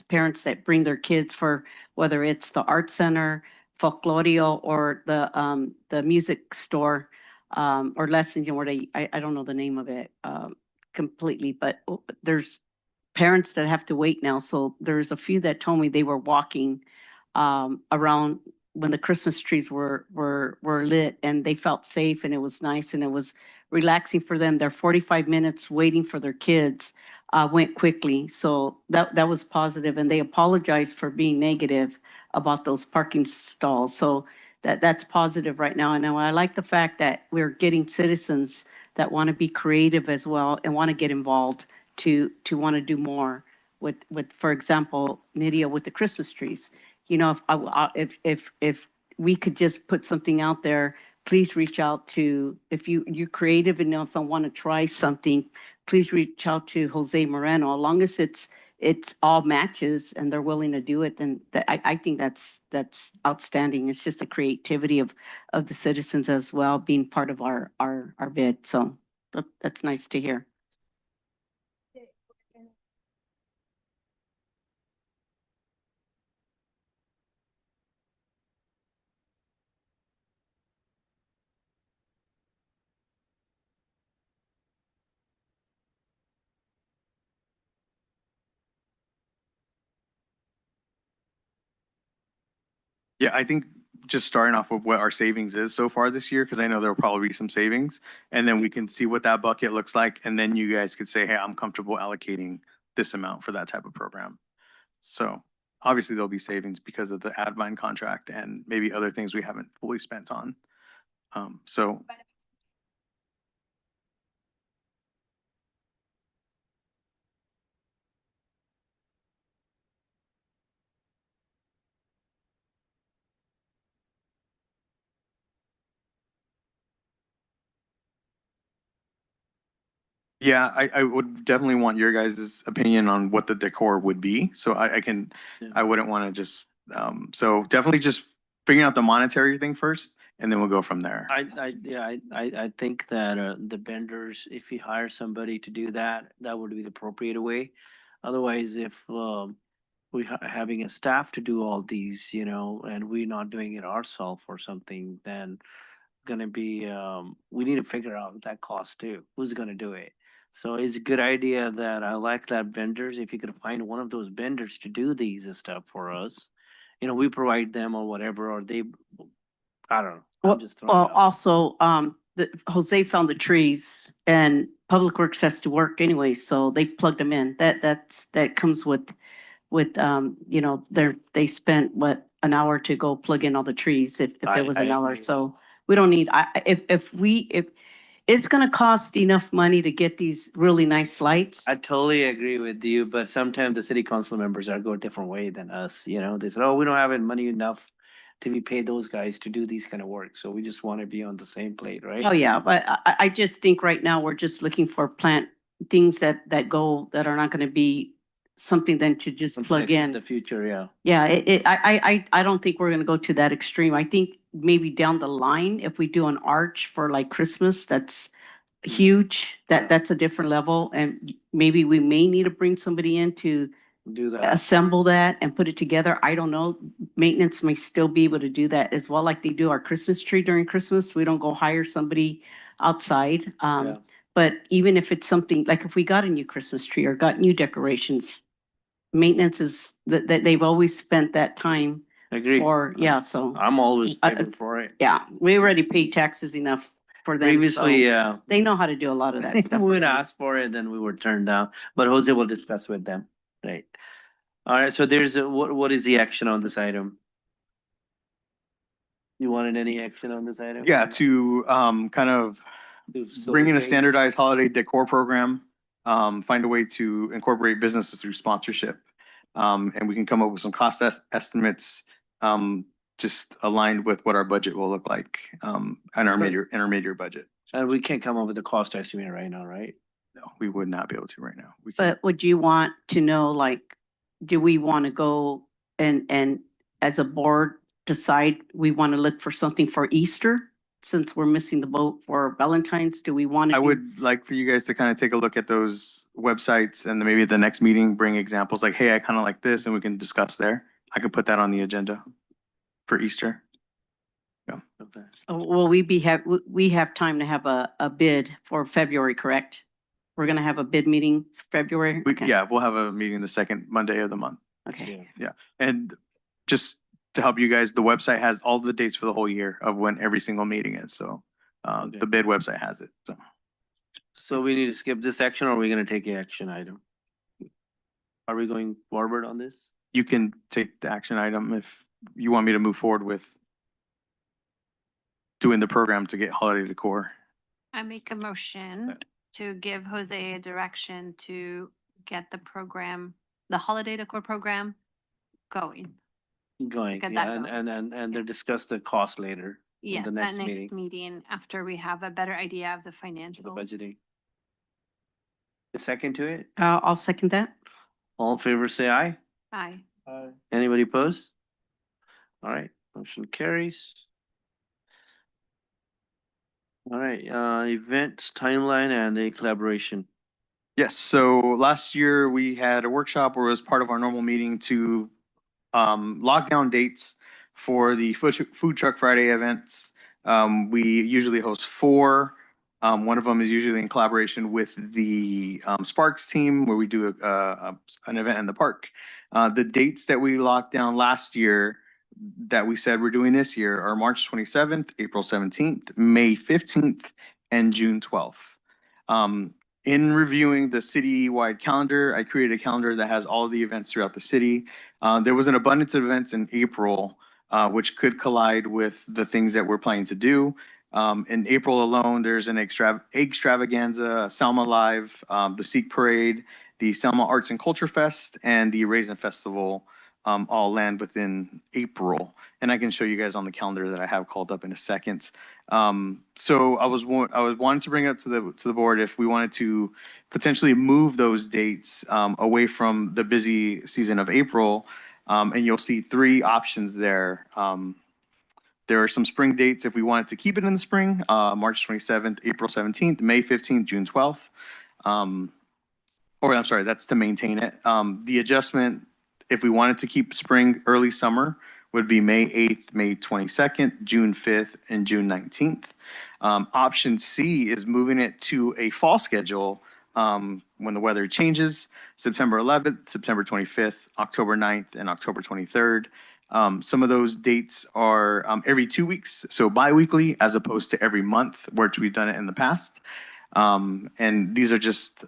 parents that bring their kids for, whether it's the art center, Folklorio, or the music store, or lessons, where I don't know the name of it, completely, but there's parents that have to wait now. So there's a few that told me they were walking, around when the Christmas trees were lit, and they felt safe and it was nice and it was relaxing for them. Their 45 minutes waiting for their kids, went quickly. So that was positive, and they apologized for being negative about those parking stalls. So that's positive right now. And I like the fact that we're getting citizens that want to be creative as well and want to get involved to want to do more with, for example, Nydia with the Christmas trees. You know, if we could just put something out there, please reach out to, if you're creative enough and want to try something, please reach out to Jose Moreno. As long as it's all matches and they're willing to do it, then I think that's outstanding. It's just the creativity of the citizens as well being part of our bid. So that's nice to hear. Yeah, I think just starting off with what our savings is so far this year, because I know there'll probably be some savings. And then we can see what that bucket looks like, and then you guys could say, hey, I'm comfortable allocating this amount for that type of program. So obviously there'll be savings because of the Advine contract and maybe other things we haven't fully spent on. So yeah, I would definitely want your guys' opinion on what the decor would be. So Yeah. I wouldn't want to just, so definitely just figuring out the monetary thing first, and then we'll go from there. I think that the vendors, if you hire somebody to do that, that would be the appropriate way. Otherwise, if having a staff to do all these, and we're not doing it ourselves or something, then gonna be we need to figure out that cost too. Who's gonna do it? So it's a good idea that I like that vendors, if you could find one of those vendors to do these stuff for us. We provide them or whatever, or they, I don't know. I'm Well, just throwing it out. also, Jose found the trees and Public Works has to work anyway, so they plugged them in. That comes with, they spent an hour to go plug in all the trees if I- it was I an hour. agree. So we don't need, if it's gonna cost enough money to get these really nice lights. I totally agree with you, but sometimes the city council members are go a different way than us, they said, oh, we don't have money enough to be paid those guys to do these kind of work, so we just want to be on the same plate, right? Oh, yeah, but I just think right now we're just looking for things that are not gonna be something then to just plug Conflict with in. the future, yeah. Yeah, I don't think we're gonna go to that extreme. I think maybe down the line, if we do an arch for like Christmas, that's huge. Yeah. That's a different level, and maybe we may need to bring somebody in to Do that. assemble that and put it together. I don't know. Maintenance may still be able to do that as well, like they do our Christmas tree during Christmas. We don't go hire somebody outside. Yeah. But even if it's something, like if we got a new Christmas tree or got new decorations, maintenance is, that they've always spent that time Agree. for, yeah, so, I'm always I- paying for it. yeah, we already pay taxes enough for them. Previously, so yeah. They know how to do a lot of that stuff. We would ask for it, then we were turned down, but Jose will discuss with them, right? All right, so what is the action on this item? You wanted any action on this item? Yeah, to kind of To bring in a facilitate? standardized holiday decor program, find a way to incorporate businesses through sponsorship. And we can come up with some cost estimates, just aligned with what our budget will look like, and our intermediate budget. And we can't come up with a cost estimate right now, right? No, we would not be able to right now. We can't. But would you want to know, like, do we want to go and as a board decide we want to look for something for Easter? Since we're missing the boat for Valentine's, do we want to? I would like for you guys to kind of take a look at those websites and then maybe at the next meeting, bring examples like, hey, I kind of like this, and we can discuss there. I could put that on the agenda for Easter. Okay. Will we have time to have a bid for February, correct? We're gonna have a bid meeting February? Okay. Yeah, we'll have a meeting the second Monday of the month. Okay. And just to help you guys, the website has all the dates for the whole year of when every single meeting is. So Okay. the bid website has it. So So we need to skip this action, or are we gonna take the action item? Are we going forward on this? you can take the action item if you want me to move forward with doing the program to get holiday decor. I make a motion to give Jose a direction to get the program, the holiday decor program going. Going, Get yeah, that and, going. and they'll discuss the cost later. in Yeah, the that next next meeting. meeting after we have a better idea of the The financials. budgeting. The second to it, I'll second that. all in favor, say aye. Aye. Anybody opposed? All right, motion carries. All right, events, timeline, and a collaboration. Yes, so last year we had a workshop where it was part of our normal meeting to lock down dates for the Food Truck Friday events. We usually host 4. One of them is usually in collaboration with the Sparks team where we do an event in the park. The dates that we locked down last year, that we said we're doing this year are March 27th, April 17th, May 15th, and June 12th. In reviewing the city-wide calendar, I created a calendar that has all the events throughout the city. There was an abundance of events in April, which could collide with the things that we're planning to do. In April alone, there's an extravaganza, Selma Live, the Sikh Parade, the Selma Arts and Culture Fest, and the Raisin Festival, all land within April. And I can show you guys on the calendar that I have called up in a second. So I was wanting to bring up to the board if we wanted to potentially move those dates away from the busy season of April. And you'll see three options there. There are some spring dates if we wanted to keep it in the spring, March 27th, April 17th, May 15th, June 12th. Or I'm sorry, that's to maintain it. The adjustment, if we wanted to keep spring, early summer, would be May 8th, May 22nd, June 5th, and June 19th. Option C is moving it to a fall schedule when the weather changes, September 11th, September 25th, October 9th, and October 23rd. Some of those dates are every 2 weeks, so bi-weekly, as opposed to every month, which we've done it in the past. And these are just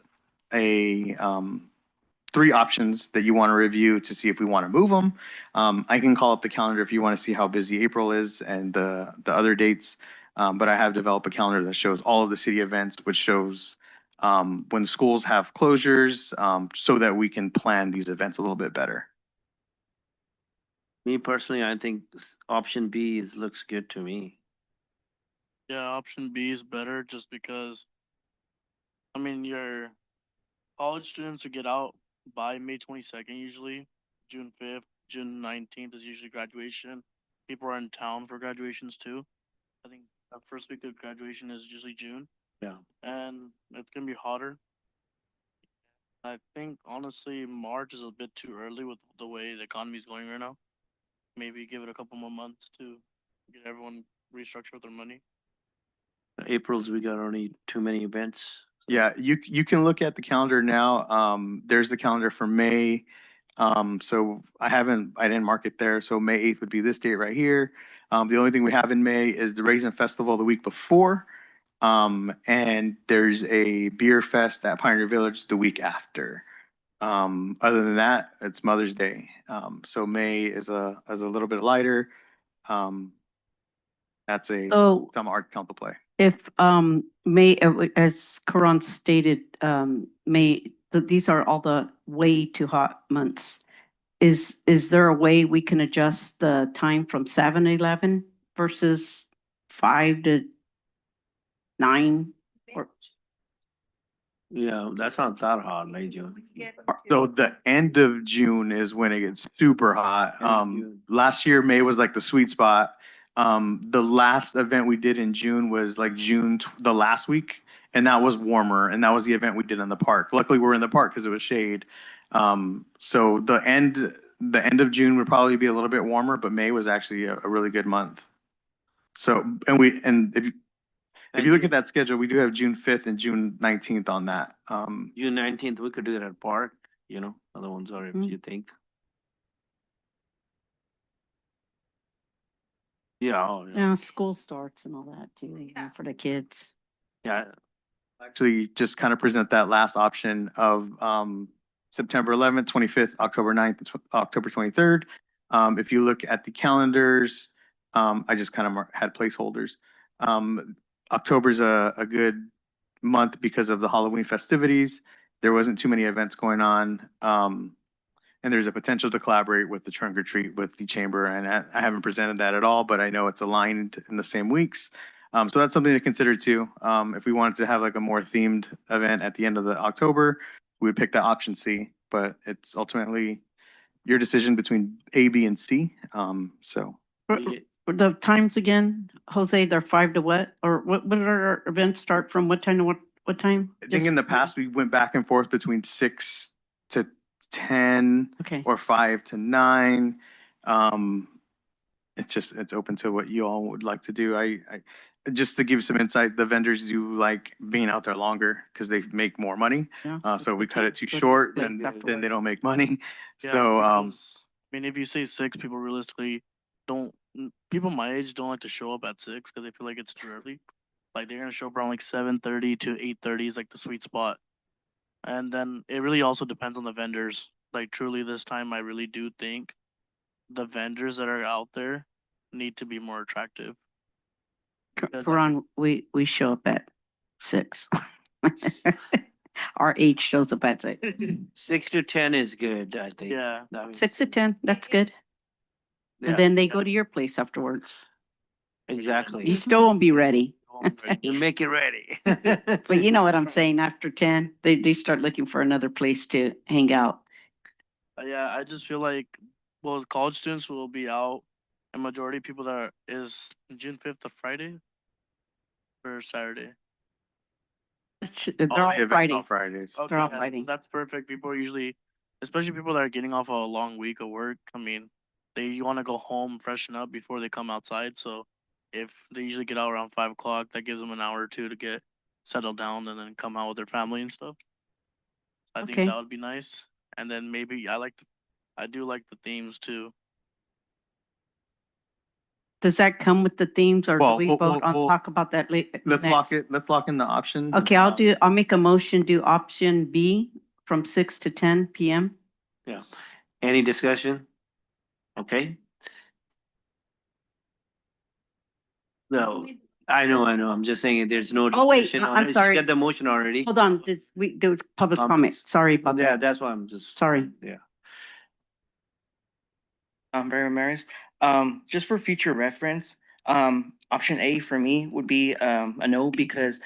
three options that you want to review to see if we want to move them. I can call up the calendar if you want to see how busy April is and the other dates. But I have developed a calendar that shows all of the city events, which shows when schools have closures, so that we can plan these events a little bit better. Me personally, I think option B looks good to me. Yeah, option B is better just because, I mean, your college students will get out by May 22nd usually. June 5th, June 19th is usually graduation. People are in town for graduations too. I think the first week of graduation is usually June. Yeah. And it's gonna be hotter. I think honestly March is a bit too early with the way the economy is going right now. Maybe give it a couple more months to get everyone restructure their money. April's, we got only too many events. Yeah, you can look at the calendar now. There's the calendar for May. So I didn't mark it there. So May 8th would be this date right here. The only thing we have in May is the Raisin Festival the week before. And there's a beer fest at Pioneer Village the week after. Other than that, it's Mother's Day. So May is a little bit lighter. That's a So some art council play. if, May, as Karan stated, May, these are all the way too hot months. Is there a way we can adjust the time from 7-11 versus 5 to 9? Or, Yeah, that's not that hot, May, June. So the end of June is when it gets super hot. End of June. Last year, May was like the sweet spot. The last event we did in June was like the last week, and that was warmer, and that was the event we did in the park. Luckily, we're in the park because it was shade. So the end of June would probably be a little bit warmer, but May was actually a really good month. So, and if you look at that schedule, we do have June 5th and June 19th on that. June 19th, we could do it at park, other ones are if Mm. you think. Yeah, oh, yeah. yeah, school starts and all that too, for the kids. Yeah, Actually just kind of present that last option of September 11th, 25th, October 9th, and October 23rd. If you look at the calendars, I just kind of had placeholders. October's a good month because of the Halloween festivities. There wasn't too many events going on. And there's a potential to collaborate with the trunk or treat with the chamber. And I haven't presented that at all, but I know it's aligned in the same weeks. So that's something to consider too. If we wanted to have like a more themed event at the end of the October, we would pick that option C, but it's ultimately your decision between A, B, and C. So Yeah. The times again, Jose, they're 5 to what? Or what are our events start from what time to what time? I think in the past, we went back and forth between 6 to 10 Okay. or 5 to 9. It's open to what you all would like to do. I just to give some insight, the vendors do like being out there longer because they make more money. Yeah. So we cut it too But short, they then have to then work. they don't make money. Yeah, So because, I mean, if you say 6, people realistically people my age don't like to show up at 6 because they feel like it's too early. Like they're gonna show up around like 7:30 to 8:30 is like the sweet spot. And then it really also depends on the vendors. Like truly this time I really do think the vendors that are out there need to be more attractive. Because, I Karan, we show up at 6. Our age shows up at 6. 6 to 10 is good, I think. Yeah. I mean, 6 to 10, that's good. yeah, And then they go to your place afterwards. You exactly. still won't be ready. You make it ready. But you know what I'm saying, after 10, they start looking for another place to hang out. Yeah, I just feel like well, college students will be out, and majority of people that are, is June 5th a Friday or Saturday? They're All all the events on Fridays. Fridays. They're all yeah, Friday. that's perfect. People are usually, especially people that are getting off a long week of work. I mean, they want to go home, freshen up before they come outside. So, if they usually get out around 5 o'clock, that gives them an hour or two to get settled down and then come out with their family and stuff. I think Okay. that would be nice. And then maybe I do like the themes too. Does that come with the themes or do Well, we we'll- vote on, we'll- talk about that later? Let's lock in the option. Okay, I'll make a motion, do option B from 6 to 10 PM. Yeah. Any discussion? Okay. No, I know. I'm just saying there's no Oh, wait, discussion on I'm it. You sorry. Get the motion already. Hold on, there was public comment. Sorry about Yeah, that. that's why I'm just. Sorry. Yeah. Barry Ramirez. Just for future reference, option A for me would be a no because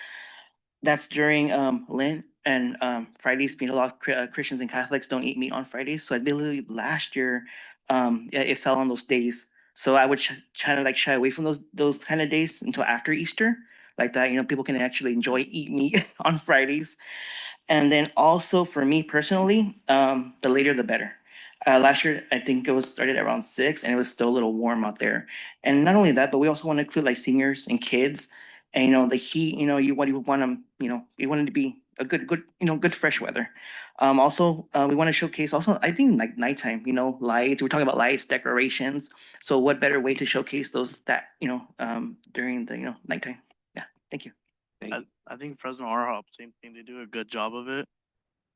that's during Lent and Fridays. You know, a lot of Christians and Catholics don't eat meat on Fridays. So I believe last year, yeah, it fell on those days. So I would try to like shy away from those kind of days until after Easter, like that. You know, people can actually enjoy eat meat on Fridays. And then also for me personally, the later the better. Last year, I think it was started around 6, and it was still a little warm out there. And not only that, but we also want to include like seniors and kids. And you know, the heat. You know, you want them. You know, you want it to be a good, good fresh weather. Also, we want to showcase. Also, I think like nighttime. You know, lights. We're talking about lights, decorations. So, what better way to showcase those that during the nighttime? Yeah. Thank you. Thank you. I think Fresno R-Hop, same thing. They do a good job of it.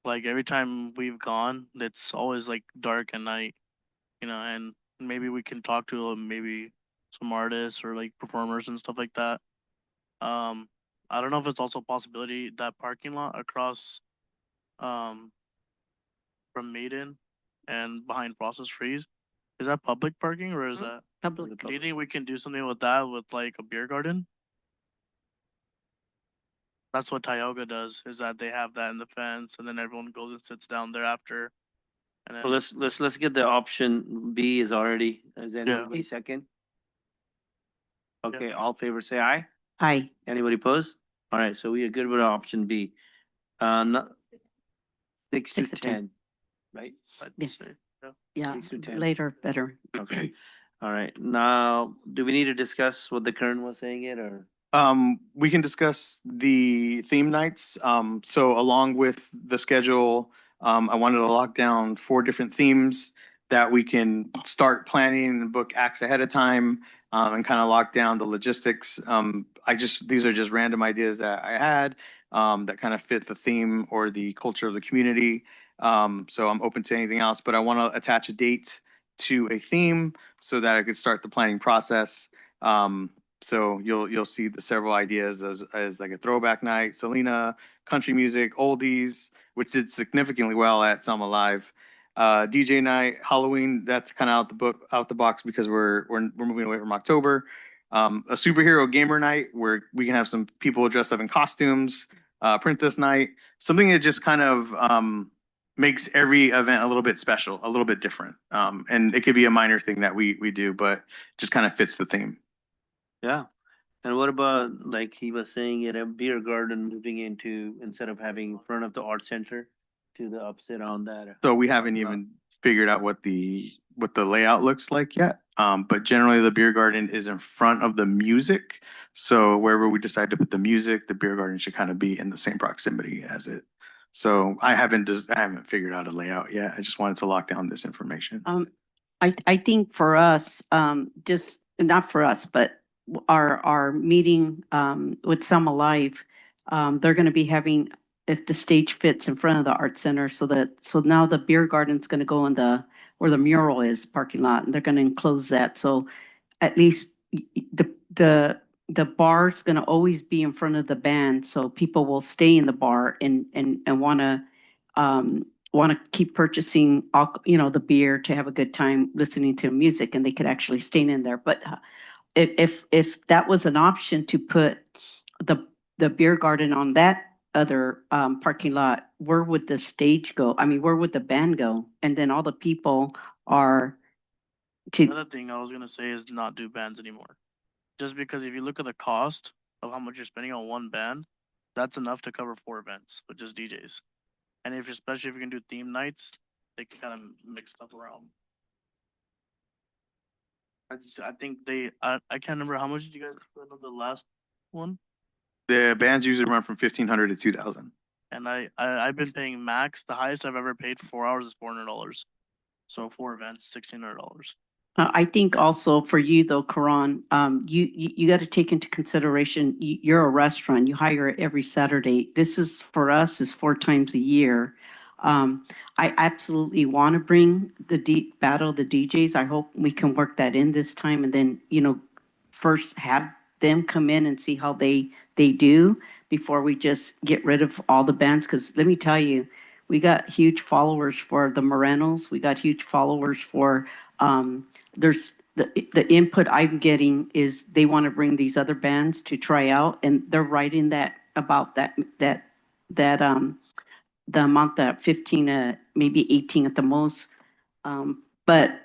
Like every time we've gone, it's always like dark at night, and maybe we can talk to maybe some artists or like performers and stuff like that. Um, I don't know if it's also a possibility that parking lot across um from Maiden and behind Process Freeze, is that public parking or is that? Public. Do you think we can do something with that with like a beer garden? That's what Tioga does, is that they have that in the fence and then everyone goes and sits down there after. And then, Well, let's get the option B is already, is anybody second? Okay, all favor say aye. Aye. Anybody pose? All right, so we are good with option B. Not 6 to 6 to 10. 10, right? I'd Yes. say, yeah. Yeah, 6 to 10. later, better. Okay. All right. Now, do we need to discuss what the current was saying it or? We can discuss the theme nights. So along with the schedule, I wanted to lock down 4 different themes that we can start planning and book acts ahead of time, and kind of lock down the logistics. These are just random ideas that I had, that kind of fit the theme or the culture of the community. So I'm open to anything else, but I want to attach a date to a theme so that I could start the planning process. So you'll see the several ideas as like a throwback night, Selena, country music, oldies, which did significantly well at Selma Live. DJ night, Halloween, that's kind of out the box because we're moving away from October. A superhero gamer night where we can have some people dressed up in costumes. Print this night, something that just kind of makes every event a little bit special, a little bit different. And it could be a minor thing that we do, but just kind of fits the theme. Yeah. And what about, like he was saying, at a beer garden moving into, instead of having in front of the art center to the upside on that? So we haven't even figured out what the layout looks like yet. But generally the beer garden is in front of the music. So wherever we decide to put the music, the beer garden should kind of be in the same proximity as it. So I haven't figured out a layout yet. I just wanted to lock down this information. I think for us, just, not for us, but our meeting, with Selma Live, they're gonna be having, if the stage fits in front of the art center, so now the beer garden's gonna go in where the mural is, parking lot, and they're gonna enclose that, so at least the bar's gonna always be in front of the band, so people will stay in the bar and wanna keep purchasing, the beer to have a good time listening to music, and they could actually stay in there. But if that was an option to put the beer garden on that other parking lot, where would the stage go? I mean, where would the band go? And then all the people are to, Another thing I was gonna say is not do bands anymore. Just because if you look at the cost of how much you're spending on one band, that's enough to cover 4 events with just DJs. And especially if you can do theme nights, they can kind of mix stuff around. I think I can't remember how much did you guys spend on the last one? The bands usually run from 1,500 to 2,000. And I've been paying max. The highest I've ever paid for 4 hours is $400. So 4 events, $1,600. I think also for you though, Karan, you got to take into consideration, you're a restaurant, you hire every Saturday. This is, for us, is 4 times a year. I absolutely want to bring the battle of the DJs. I hope we can work that in this time, and then, first have them come in and see how they do before we just get rid of all the bands. Because let me tell you, we got huge followers for the Morenos. We got huge followers for, there's the input I'm getting is they want to bring these other bands to try out, and they're writing that about that the amount, that 15, maybe 18 at the most. But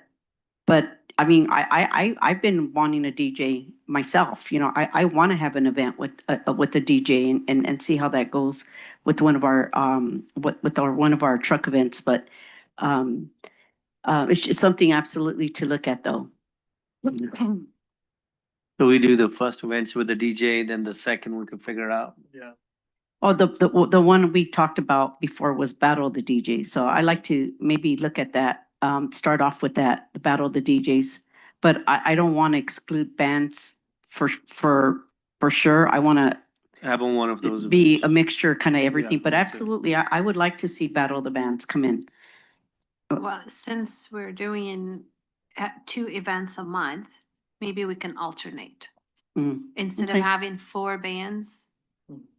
I mean, I've been wanting a DJ myself. I want to have an event with a DJ and see how that goes with one of our one of our truck events. But it's just something absolutely to look at, though. So we do the first events with the DJ, then the second we can figure out. Yeah. Oh, the one we talked about before was Battle of the DJs. So I like to maybe look at that, start off with that, the Battle of the DJs. But I don't want to exclude bands for sure. I want to Having one of those be events. a mixture, kind of everything. But me too. absolutely, I would like to see Battle of the Bands come in. Well, since we're doing 2 events a month, maybe we can alternate. Mm. Instead Okay. of having 4 bands,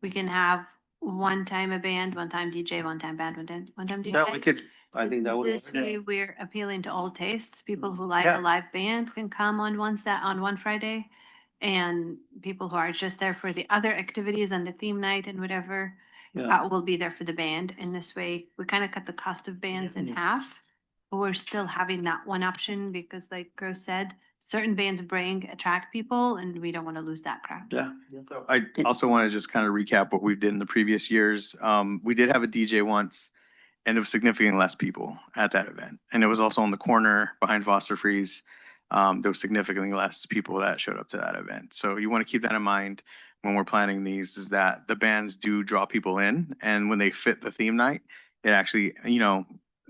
we can have one time a band, one time DJ, one time band, one time DJ. That we could, I think that would This work. way, we're appealing to all tastes. People who like Yeah. a live band can come on one Friday. And people who are just there for the other activities and the theme night and whatever, Yeah. will be there for the band. And this way, we kind of cut the cost of bands in half. But we're still having that one option because like Gross said, certain bands attract people and we don't want to lose that crowd. Yeah. So I also want to just kind of recap what we did in the previous years. We did have a DJ once, and it was significantly less people at that event. And it was also on the corner behind Foster Freeze. There was significantly less people that showed up to that event. So you want to keep that in mind when we're planning these, is that the bands do draw people in, and when they fit the theme night, it actually,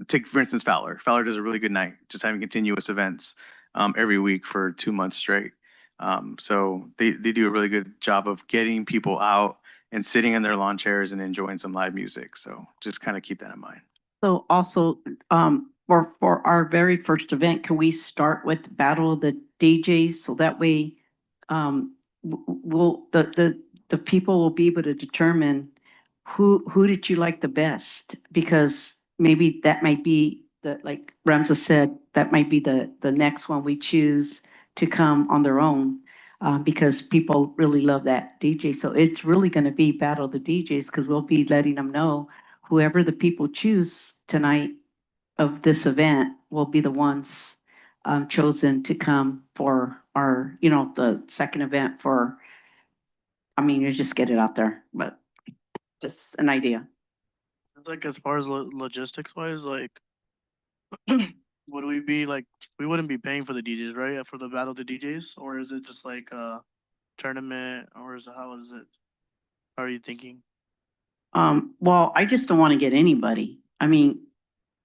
take for instance Fowler. Fowler does a really good night, just having continuous events every week for 2 months straight. So they do a really good job of getting people out and sitting in their lawn chairs and enjoying some live music. So just kind of keep that in mind. So also, for our very first event, can we start with Battle of the DJs? So that way, the people will be able to determine who did you like the best? Because maybe that might be like Ramza said, that might be the next one we choose to come on their own. Because people really love that DJ. So it's really gonna be Battle of the DJs, because we'll be letting them know whoever the people choose tonight of this event will be the ones chosen to come for our, the second event for, I mean, you just get it out there, but just an idea. It's like as far as logistics wise, like, would we be like, we wouldn't be paying for the DJs, right? For the battle of the DJs, or is it just like a tournament, or how is it? How are you thinking? Well, I just don't want to get anybody. I mean,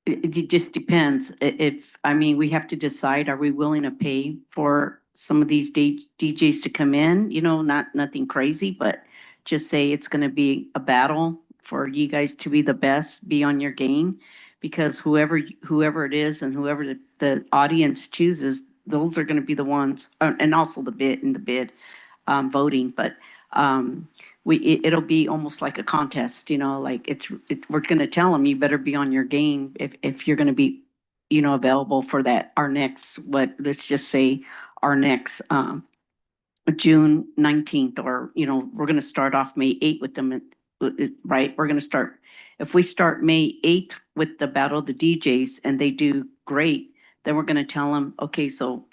it just depends. If, I mean, we have to decide, are we willing to pay for some of these DJs to come in? You know, nothing crazy, but just say it's gonna be a battle for you guys to be the best, be on your game. Because whoever it is and whoever the audience chooses, those are gonna be the ones, and also the bid voting, but it'll be almost like a contest, you know, like we're gonna tell them, you better be on your game if you're gonna be, you know, available for that, our next, let's just say our next June 19th, or, you know, we're gonna start off May 8th with them, right? We're gonna start, if we start May 8th with the Battle of the DJs and they do great, then we're gonna tell them, okay, so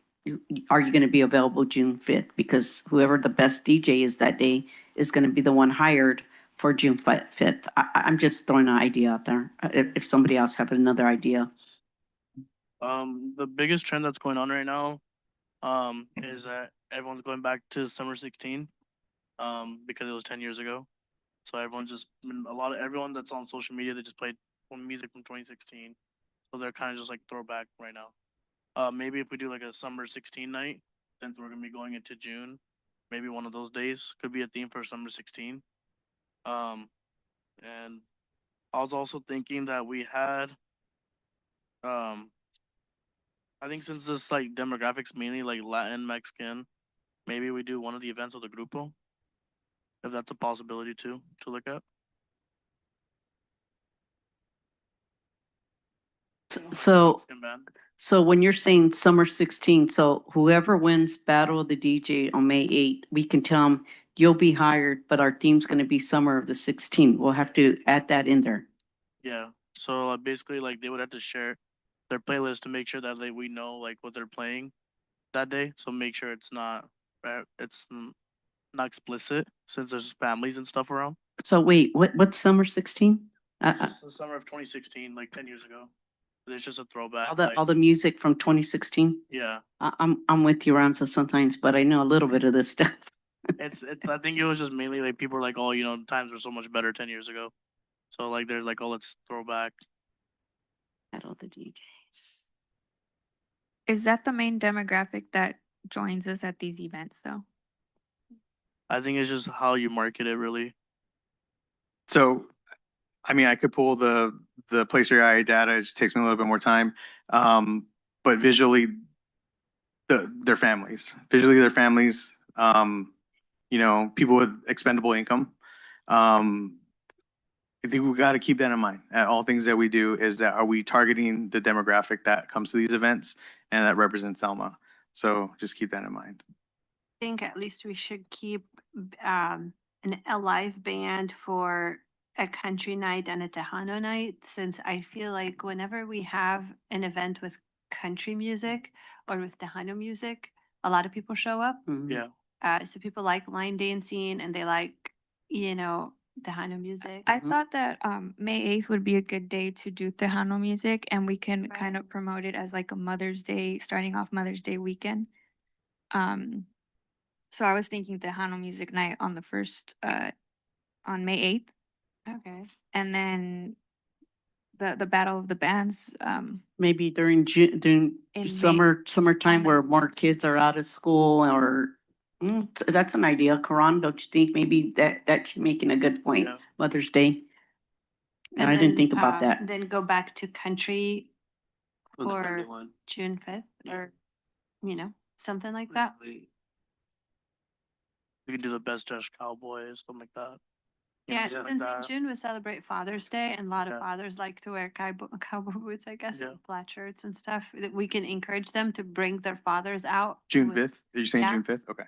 are you gonna be available June 5th? Because whoever the best DJ is that day is gonna be the one hired for June 5th. I'm just throwing an idea out there, if somebody else have another idea. The biggest trend that's going on right now, is that everyone's going back to summer 16, because it was 10 years ago. So everyone's just everyone that's on social media, they just played music from 2016. So they're kind of just like throwback right now. Maybe if we do like a summer 16 night, since we're gonna be going into June, maybe one of those days could be a theme for summer 16. And I was also thinking that we had, um, I think since this like demographics mainly like Latin, Mexican, maybe we do one of the events with a grupo, if that's a possibility too to look at. So, Mexican band. so when you're saying summer 16, so whoever wins Battle of the DJ on May 8th, we can tell them you'll be hired, but our theme's gonna be summer of the 16. We'll have to add that in there. Yeah. So basically, like they would have to share their playlist to make sure that we know like what they're playing that day. So make sure it's not not explicit since there's families and stuff around. So wait, what's summer 16? It's just the summer of 2016, like 10 years ago. It's just a throwback. All the music from 2016? Yeah. I'm with you, Ramsa, sometimes, but I know a little bit of this stuff. It's I think it was just mainly like people were like, oh, times were so much better 10 years ago. So like they're like, oh, let's throw back. Battle of the DJs. Is that the main demographic that joins us at these events though? I think it's just how you market it really. So, I mean, I could pull the place your eye data. It just takes me a little bit more time. But visually, their families, you know, people with expendable income. I think we got to keep that in mind. All things that we do is that, are we targeting the demographic that comes to these events and that represents Selma? So just keep that in mind. Think at least we should keep a live band for a country night and a Tejano night, since I feel like whenever we have an event with country music or with Tejano music, a lot of people show up. Mhm. Yeah. So people like line dancing and they like, you know, Tejano music. I thought that May 8th would be a good day to do Tejano music, and we can kind Right. of promote it as like a Mother's Day, starting off Mother's Day weekend. So I was thinking Tejano music night on the first on May 8th, Okay. and then the Battle of the Bands Maybe during during in May. summertime on the- where more kids are out of school, or that's an idea, Karan, don't you think? Maybe that's making a good point. Yeah. Mother's Day. And I didn't then, think about that. Then go back to country For the for 21. June 5th Yeah. or, you know, something like that. We could do the best dressed cowboys, something like that. Yeah, stuff like and in that. June we celebrate Father's Day, and a lot of Yeah. fathers like to wear cowboy boots, I guess, Yeah. and flat shirts and stuff. That we can encourage them to bring their fathers out. June with- 5th? Are you saying Yeah. June 5th? Okay.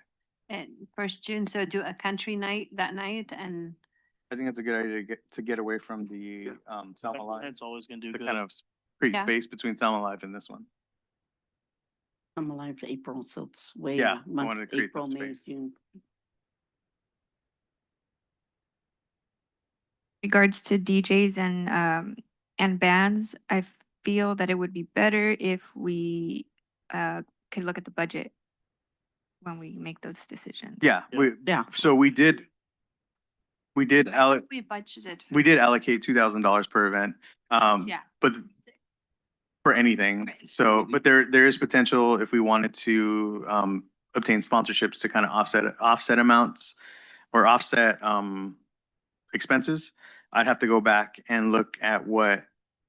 And first June, so do a country night that night, and I think that's a good idea to get away from the Selma Live. It's always gonna do The good. kind of create Yeah. space between Selma Live and this one. I'm alive to April, so it's way Yeah, I months, wanted to create April, that May, space. June. regards to DJs and bands, I feel that it would be better if we could look at the budget when we make those decisions. Yeah, Yeah. Yeah. so we did we budgeted. allocate $2,000 per event. Yeah. But for anything. Right. So, but there is potential if we wanted to obtain sponsorships to kind of offset amounts or offset expenses. I'd have to go back and look at what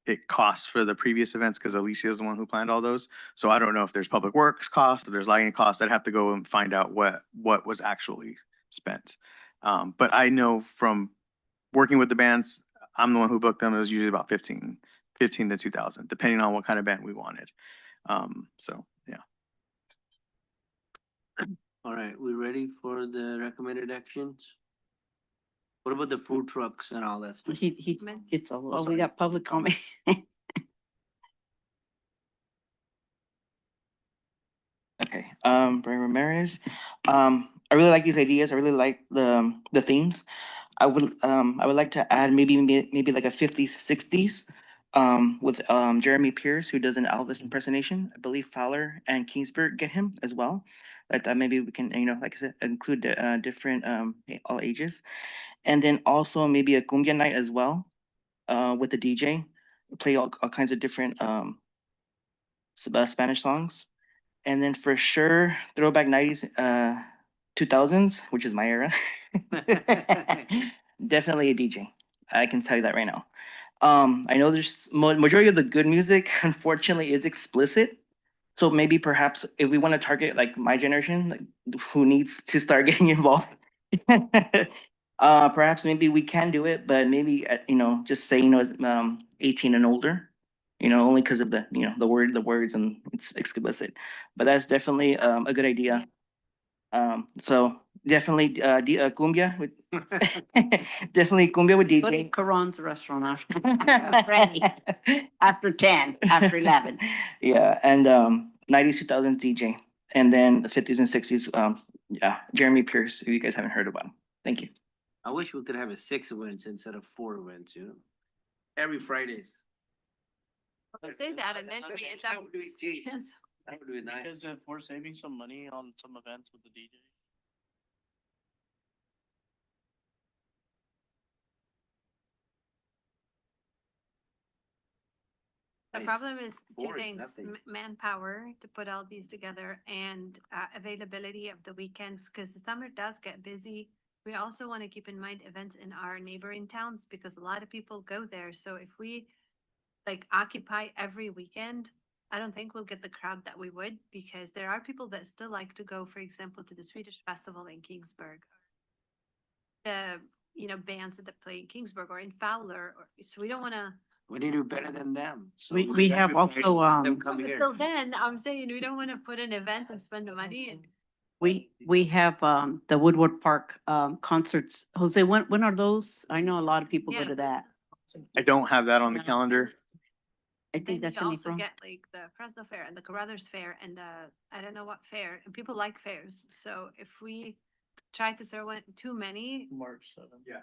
it costs for the previous events because Alicia is the one who planned all those. So I don't know if there's public works cost, if there's lighting costs. I'd have to go and find out what was actually spent. But I know from working with the bands, I'm the one who booked them. It was usually about 15 to 2,000, depending on what kind of band we wanted. So yeah. All right, we ready for the recommended actions? What about the food trucks and all that stuff? He, Comments? it's, oh, we sorry. got public comment. Okay, Brian Ramirez. I really like these ideas. I really like the themes. I would like to add maybe like a fifties, sixties, with Jeremy Pierce, who does an Elvis impersonation. I believe Fowler and Kingsburg get him as well. I thought maybe we can, like I said, include the different all ages, and then also maybe a cumbia night as well, with the DJ, play all kinds of different Spanish songs. And then for sure, throwback 90s, 2000s, which is my era. Definitely a DJ. I can tell you that right now. I know there's majority of the good music, unfortunately, is explicit. So maybe perhaps if we want to target like my generation, like who needs to start getting involved, perhaps maybe we can do it, but maybe just say 18 and older, only because of the words and it's explicit. But that's definitely a good idea. So definitely cumbia with definitely cumbia with Go to DJ. Karan's restaurant after, ready, after 10, after 11. Yeah, and 90s, 2000s DJ, and then the 50s and 60s. Yeah, Jeremy Pierce. If you guys haven't heard about him, thank you. I wish we could have a 6 events instead of 4 events, every Fridays. Say that and then we end up. That would be cheap. Yes. That would be nice. Because if we're saving some money on some events with the DJ. The Nice. problem is two 4 is things, nothing. manpower to put all these together and availability of the weekends, because the summer does get busy. We also want to keep in mind events in our neighboring towns because a lot of people go there. So if we like occupy every weekend, I don't think we'll get the crowd that we would because there are people that still like to go, for example, to the Swedish festival in Kingsburg. The, bands that play in Kingsburg or in Fowler, so we don't want to. We need to do better than them. So We have every also, Friday, let them come But here. till then, I'm saying we don't want to put an event and spend the money and. we have the Woodward Park concerts. Jose, when are those? I know a lot of people go Yeah. to that. I don't have that on the calendar. I Then think you that's in also April. get like the Fresno Fair and the Carruthers Fair and the, I don't know what fair, and people like fairs. So if we try to throw in too many, March 7th. Yeah.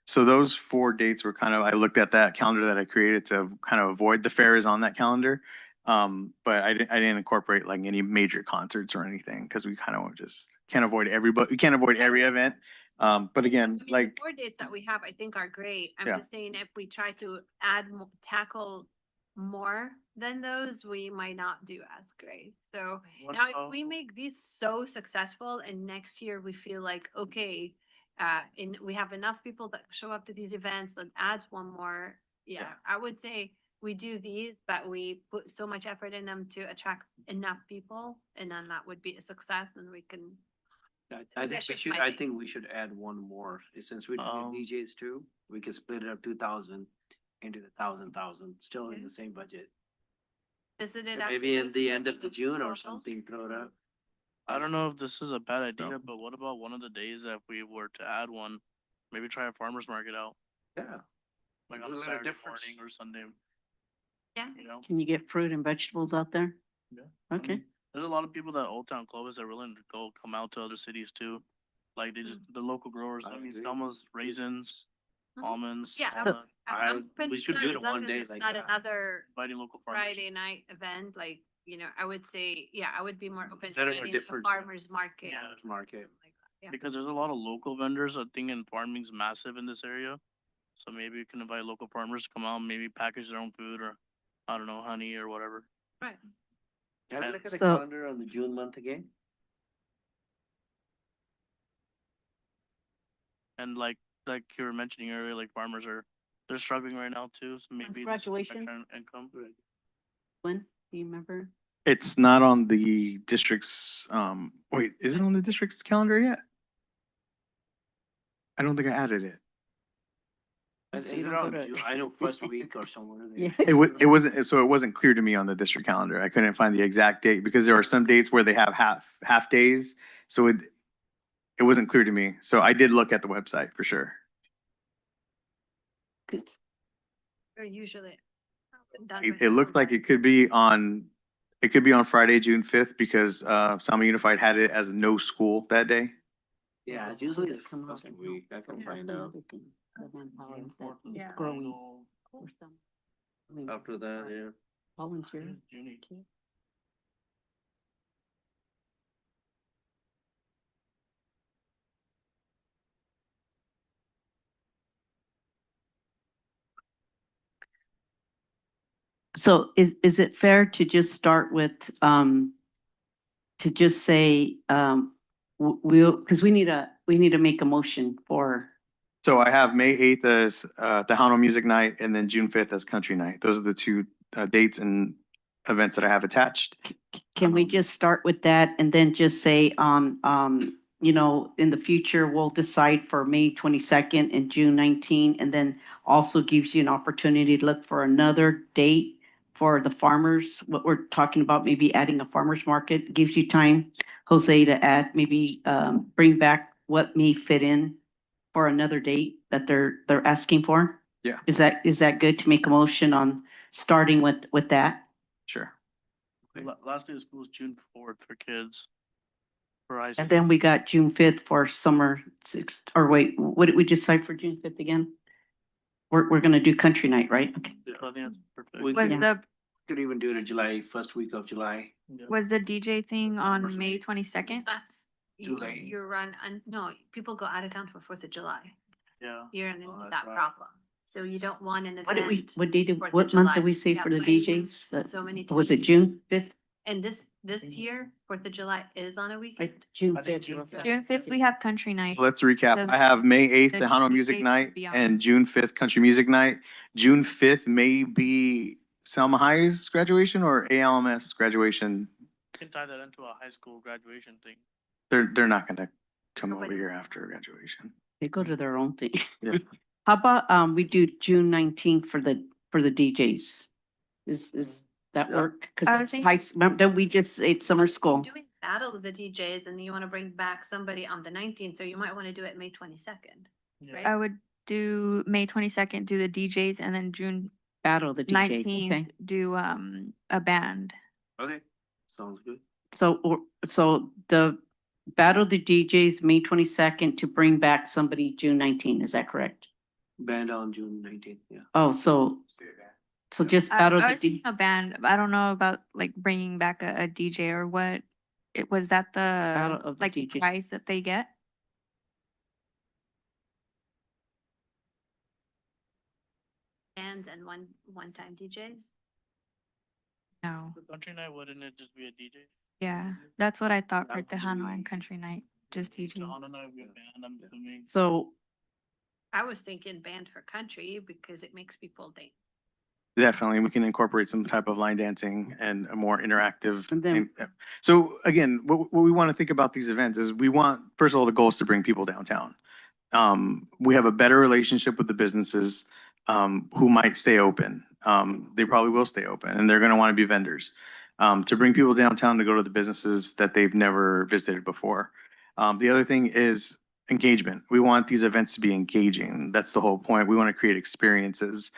So those 4 dates were kind of, I looked at that calendar that I created to kind of avoid the fairs on that calendar. But I didn't incorporate like any major concerts or anything because we kind of just can't avoid everybody. We can't avoid every event. But again, I mean, the like, 4 dates that we have, I think are great. I'm Yeah. just saying if we try to tackle more than those, we might not do as great. So What now if about- we make these so successful and next year we feel like, okay, and we have enough people that show up to these events, that adds one more. Yeah, I would say we do these, but we put so much effort in them to attract enough people, and then that would be a success and we can. I That's think we just should, my I thing. think we should add one more. Since we do Um, DJs too, we can split it up 2,000 into the 1,000, still in Okay. the same budget. Visit it. Or after maybe in those the four end of the dates June or total. something, throw it up. I don't know if this is a bad idea, No. but what about one of the days that we were to add one? Maybe try a farmer's market out, Yeah. like Make on a a little Saturday difference. morning or Sunday, Yeah. you know? Can you get fruit and vegetables out there? Yeah. Okay. There's a lot of people that Old Town Clovis are willing to come out to other cities too. Like they just, the local growers, I I mean, agree. Selma's raisins, Mhm. almonds, Yeah, all I'm- that, I'm I- open we to should that do as it long one as day it's like not that. another inviting local farmers. Friday night event, like, I would say, yeah, I would be more open to Better or adding like a different. farmer's market. Yeah. Farmers market. like that, Yeah. Because there's a lot of local vendors. I think in farming's massive in this area. So maybe we can invite local farmers to come out, maybe package their own food or I don't know, honey or whatever. Right. Can I look at the So- calendar on the June month again? And like you were mentioning earlier, like farmers they're struggling right now too, so maybe this is graduation? extra income. When, do you remember? It's not on the district's, wait, is it on the district's calendar yet? I don't think I added it. Is So you it don't go on to- June? I know first week or somewhere there. Yeah. It wasn't, so it wasn't clear to me on the district calendar. I couldn't find the exact date because there are some dates where they have half days. So it wasn't clear to me. So I did look at the website for sure. Or usually. done It by looked like Sunday. it could be on Friday, June 5th, because Selma Unified had it as no school that day. Yeah, it's usually the first week. I can find out. Yeah. Growing or some. I mean, After that, yeah. volunteer. June. So is it fair to just start with, to just say, we'll, because we need to make a motion for, So I have May 8th as Tejano Music Night and then June 5th as Country Night. Those are the two dates and events that I have attached. can we just start with that and then just say on, you know, in the future, we'll decide for May 22nd and June 19, and then also gives you an opportunity to look for another date for the farmers, what we're talking about, maybe adding a farmer's market, gives you time, Jose, to add, maybe, bring back what may fit in for another date that they're asking for? Yeah. Is that good to make a motion on starting with that? Sure. Last day of school is June 4th for kids. For high school. And then we got June 5th for summer sixth, or wait, what did we decide for June 5th again? We're gonna do country night, right? Okay. Yeah, I think that's perfect. We Was could, the could even do it in July, first week of July. Yeah. was the DJ thing on May 22nd? That's, Too late. you run, no, people go out of town for 4th of July. Yeah. You're in Oh, that's that right. problem. So you don't want an What did we, event. what date, 4th of what month did July. we say Yeah, for the so DJs? so many Was it times. June 5th? And this year, 4th of July is on a weekend. Right, June I think 5th. June 5th. June 5th, we have country night. Let's recap. The- I have May 8th, the Tejano Music DJs Night, will be on. and June 5th, Country Music Night. June 5th may be Selma High's graduation or ALMS graduation. Can tie that into a high school graduation thing. They're not gonna come over Nobody- here after graduation. They go to their own thing. Yeah. How about, we do June 19th for the DJs? Is that Yeah. work? I Cause was it's thinking- high, don't we just say it's summer school? Doing battle of the DJs and you want to bring back somebody on the 19th, so you might want to do it May 22nd. Yeah. Right. I would do May 22nd, do the DJs, and then June Battle of the DJs, okay? 19th, do a band. Okay, sounds good. So the Battle of the DJs, May 22nd, to bring back somebody June 19, is that correct? Band on June 19th, yeah. Oh, so just I Battle I of was the thinking a band. I don't know about like bringing back a DJ or what. Was that Battle the of the like the DJ. prize that they get? Bands and one-time DJs. No. For country night, wouldn't it just be a DJ? Yeah, that's what I thought for That would Tejano be- and country night, just DJ. Tejano night would be a band, I'm assuming. So, I was thinking band for country because it makes people dance. Definitely, we can incorporate some type of line dancing and a more interactive. And then- So again, what we want to think about these events is we want, first of all, the goal is to bring people downtown. We have a better relationship with the businesses who might stay open. They probably will stay open and they're going to want to be vendors. To bring people downtown to go to the businesses that they've never visited before. The other thing is engagement. We want these events to be engaging. That's the whole point. We want to create experiences.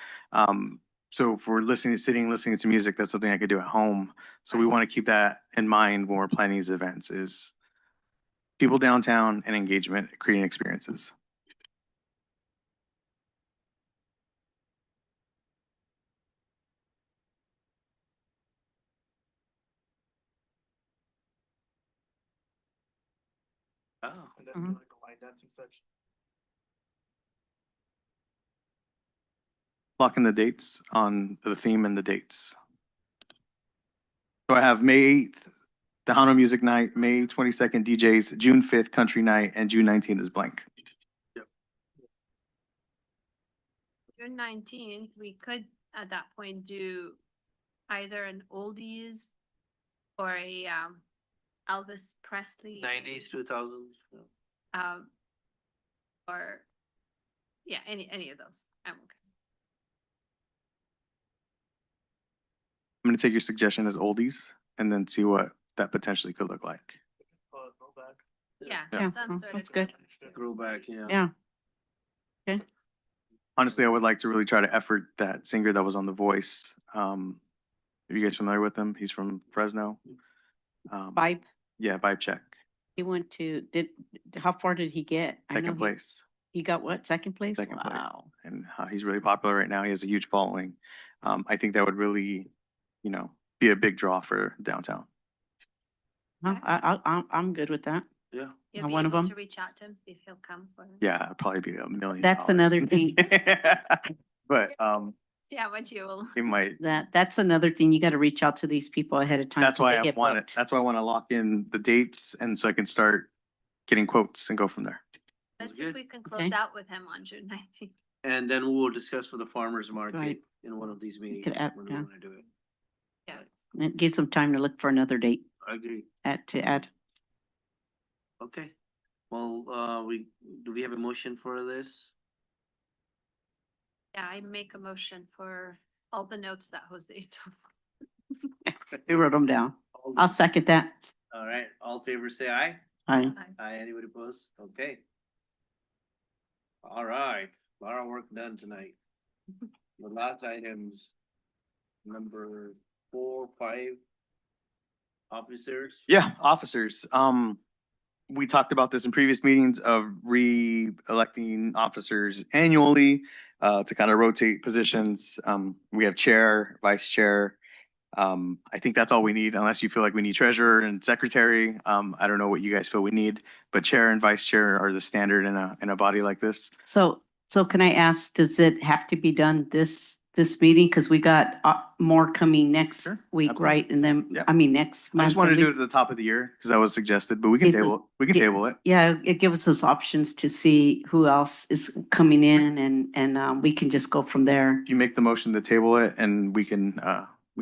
So if we're listening to music, that's something I could do at home. So we want to keep that in mind when we're planning these events is people downtown and engagement, creating experiences. Oh, And then Mhm. do like a line dancing section. Locking the dates on the theme and the dates. So I have May 8th, Tejano Music Night, May 22nd DJs, June 5th Country Night, and June 19th is blank. June 19th, we could at that point do either an oldies or a Elvis Presley. Nineties, 2000s. Um, or, yeah, any of those. I'm okay. I'm gonna take your suggestion as oldies and then see what that potentially could look like. Throwback. Yeah. Yeah, some sort that's of good. Throwback, yeah. Yeah. Okay. Honestly, I would like to really try to effort that singer that was on The Voice. Are you guys familiar with him? He's from Fresno. Vibe, Yeah, Vibe Check, he went to, how far did he get? I know second place. He got what, second place? Second place. Wow. And he's really popular right now. He has a huge following. I think that would really, be a big draw for downtown. Well, I'm good with that. Yeah. You'll be one of able them? to reach out to him, see if he'll come for him. Yeah, it'd probably be $1 million. That's another thing. But See how much you will. it might. That's another thing. You got to reach out to these people ahead of time. That's so why they I get want it. booked. That's why I want to lock in the dates and so I can start getting quotes and go from there. Let's Sounds see if good. we can close Okay. out with him on June 19th. And then we will discuss for the farmer's market Right. in one of these meetings could add- when we yeah. want to do it. Yeah. It gives them time to look for another date I agree. to add. Okay. Well, do we have a motion for this? Yeah, I make a motion for all the notes that Jose took. We wrote them down. I'll second that. All right, all in favor say aye. Aye. Aye, anybody opposed? Okay. All right, a lot of work done tonight. The last items, number 4, 5. Officers. Yeah, officers. We talked about this in previous meetings of re-electing officers annually to kind of rotate positions. We have chair, vice chair. I think that's all we need unless you feel like we need treasurer and secretary. I don't know what you guys feel we need, but chair and vice chair are the standard in a body like this. So can I ask, does it have to be done this meeting? Because we got more coming next Sure, week, absolutely. right? And then, Yeah. I mean, next month. I just wanted to do it we- at the top of the year because that was suggested, but we can Is it- table, it. Yeah, it gives us options to see who else is coming in and we can just go from there. If you make the motion to table it and we can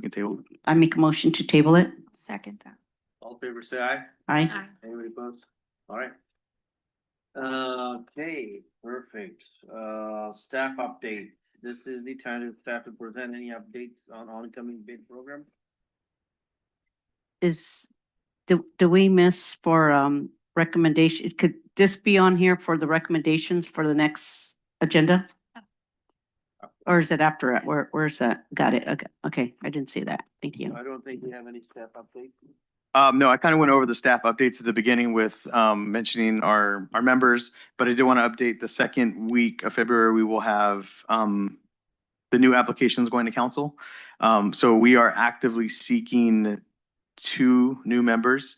table it. I make a motion to table it. Second that. All in favor say aye. Aye. Anybody opposed? All right. Okay, perfect. Staff update. This is the time of staff to present any updates on oncoming bid program. Do we miss for recommendation? Could this be on here for the recommendations for the next agenda? Or is it after it? Where's that? Got it. Okay. I didn't see that. Thank you. I don't think we have any staff updates. No, I kind of went over the staff updates at the beginning with mentioning our members, but I did want to update the second week of February. We will have the new applications going to council. So we are actively seeking 2 new members.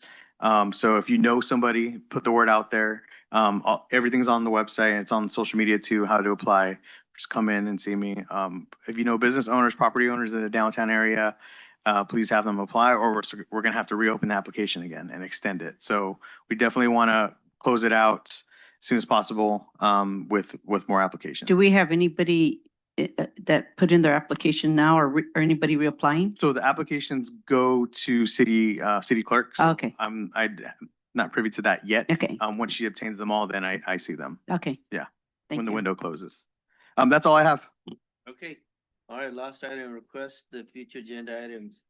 So if you know somebody, put the word out there. Everything's on the website. It's on social media too, how to apply. Just come in and see me. If you know business owners, property owners in the downtown area, please have them apply, or we're gonna have to reopen the application again and extend it. So we definitely want to close it out as soon as possible with more applications. Do we have anybody that put in their application now or anybody reapplying? So the applications go to city clerk. So Okay. I'm not privy to that yet. Okay. Once she obtains them all, then I see them Okay. Yeah. Thank when the you. window closes. That's all I have. Okay, all right, last item, request the future agenda items.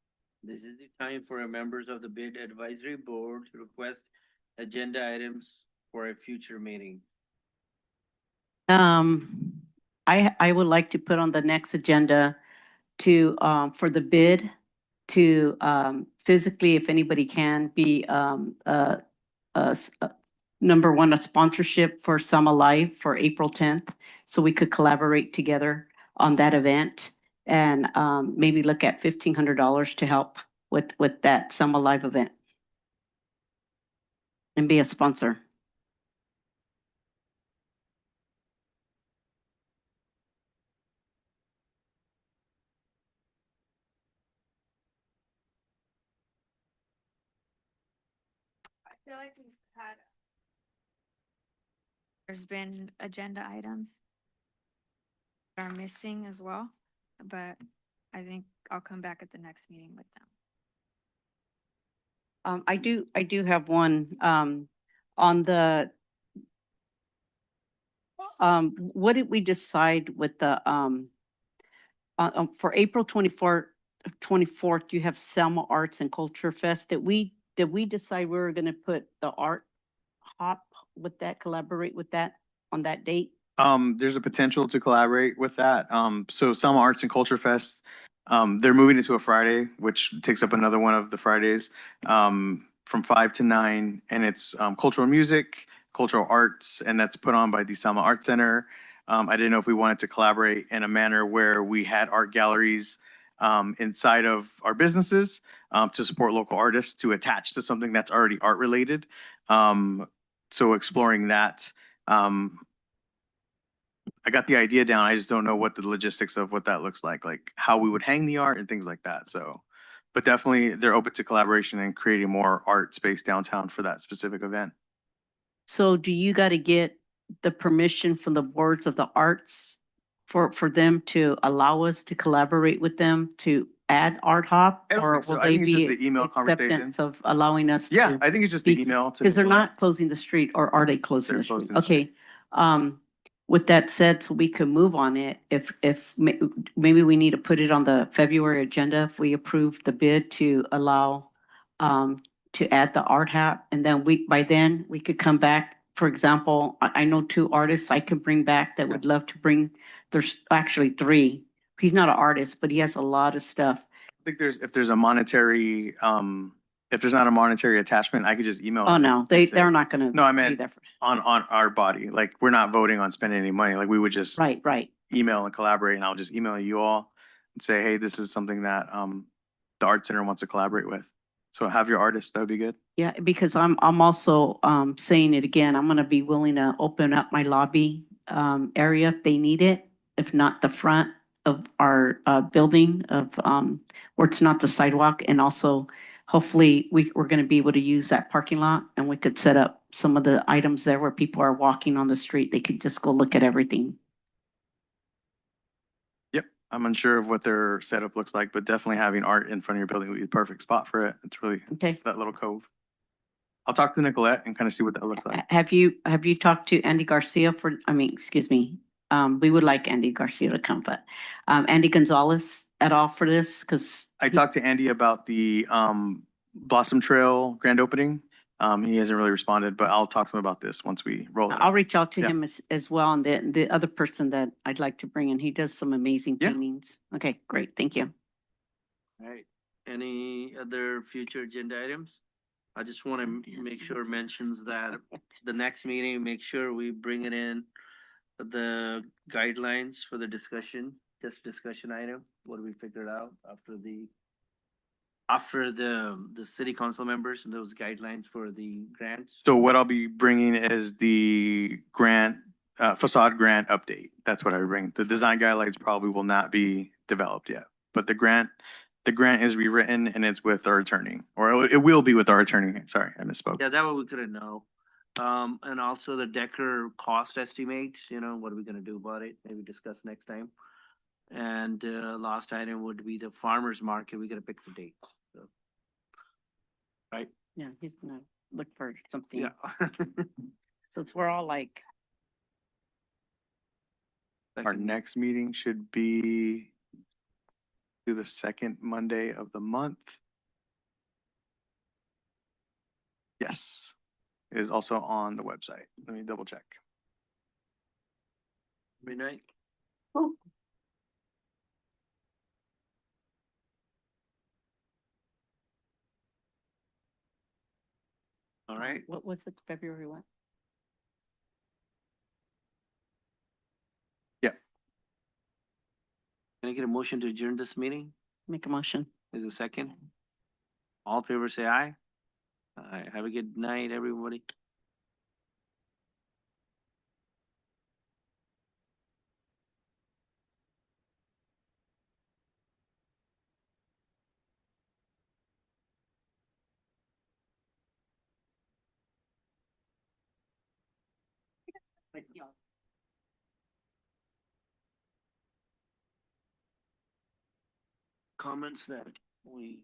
This is the time for members of the bid advisory board to request agenda items for a future meeting. I would like to put on the next agenda to, for the bid to, physically, if anybody can, be, number one, a sponsorship for Summer Live for April 10th. So we could collaborate together on that event and, maybe look at $1,500 to help with that Summer Live event. And be a sponsor. feel like we've had. There's been agenda items that are missing as well, but I think I'll come back at the next meeting with them. I do have one, on the, what did we decide with the, for April 24th, you have Selma Arts and Culture Fest. Did we decide we were gonna put the art hop with that, collaborate with that on that date? There's a potential to collaborate with that. So Selma Arts and Culture Fest, they're moving it to a Friday, which takes up another one of the Fridays, from 5 to 9, and it's cultural music, cultural arts, and that's put on by the Selma Art Center. I didn't know if we wanted to collaborate in a manner where we had art galleries inside of our businesses to support local artists to attach to something that's already art related. So exploring that. I got the idea down. I just don't know what the logistics of what that looks like how we would hang the art and things like that. So, but definitely they're open to collaboration and creating more art space downtown for that specific event. So do you got to get the permission from the boards of the arts for them to allow us to collaborate with them to add Art Hop? I don't Or think so. will I they think it's just be the email conversation. acceptance of allowing us Yeah, to? I think it's just the be- email to. Because they're not closing the street, or are they closing They're the street? closing the street. Okay. With that said, so we can move on it, maybe we need to put it on the February agenda if we approve the bid to allow to add the art hat, and then by then, we could come back. For example, I know 2 artists I can bring back that would love to bring, there's actually 3. He's not an artist, but he has a lot of stuff. I think if there's a monetary, if there's not a monetary attachment, I could just email. Oh, them no, and say- they're not gonna. No, I be meant there for- on our body. Like, we're not voting on spending any money. Like, we would just Right. email and collaborate, and I'll just email you all and say, hey, this is something that the art center wants to collaborate with. So have your artist, that would be good. Yeah, because I'm also saying it again, I'm gonna be willing to open up my lobby area if they need it, if not the front of our building of where it's not the sidewalk, and also hopefully we're gonna be able to use that parking lot, and we could set up some of the items there where people are walking on the street, they could just go look at everything. Yep, I'm unsure of what their setup looks like, but definitely having art in front of your building would be the perfect spot for it. It's really Okay. that little cove. I'll talk to Nicolette and kind of see what that looks like. Have you talked to Andy Garcia excuse me, we would like Andy Garcia to come, but Andy Gonzalez at all for this? Because I talked to Andy about the Blossom Trail grand opening. He hasn't really responded, but I'll talk to him about this once we roll it I'll out. reach out to Yeah. him as well, and the other person that I'd like to bring in, he does some amazing Yeah. paintings. Okay, great, thank you. All right. Any other future agenda items? I just want to make sure mentions that the next meeting, make sure we bring it in the guidelines for the discussion, this discussion item. What do we figure out after the city council members and those guidelines for the grants? So what I'll be bringing is the grant, facade grant update. That's what I bring. The design guidelines probably will not be developed yet, but the grant is rewritten and it's with our attorney, or it will be with our attorney. Sorry, I misspoke. Yeah, that one we couldn't know. And also the Decker cost estimate, what are we gonna do about it? Maybe discuss next time. And last item would be the farmer's market. We gotta pick the date. So. Right? Yeah, he's gonna look for something. Yeah. So it's, we're all like, Our next meeting should be the second Monday of the month. Yes, it is also on the website. Let me double check. Midnight. oh, All right. what's it, February what? Can I get a motion to adjourn this meeting? Make a motion. Is a second? All in favor, say aye. Aye. Have a good night, everybody. Comments that we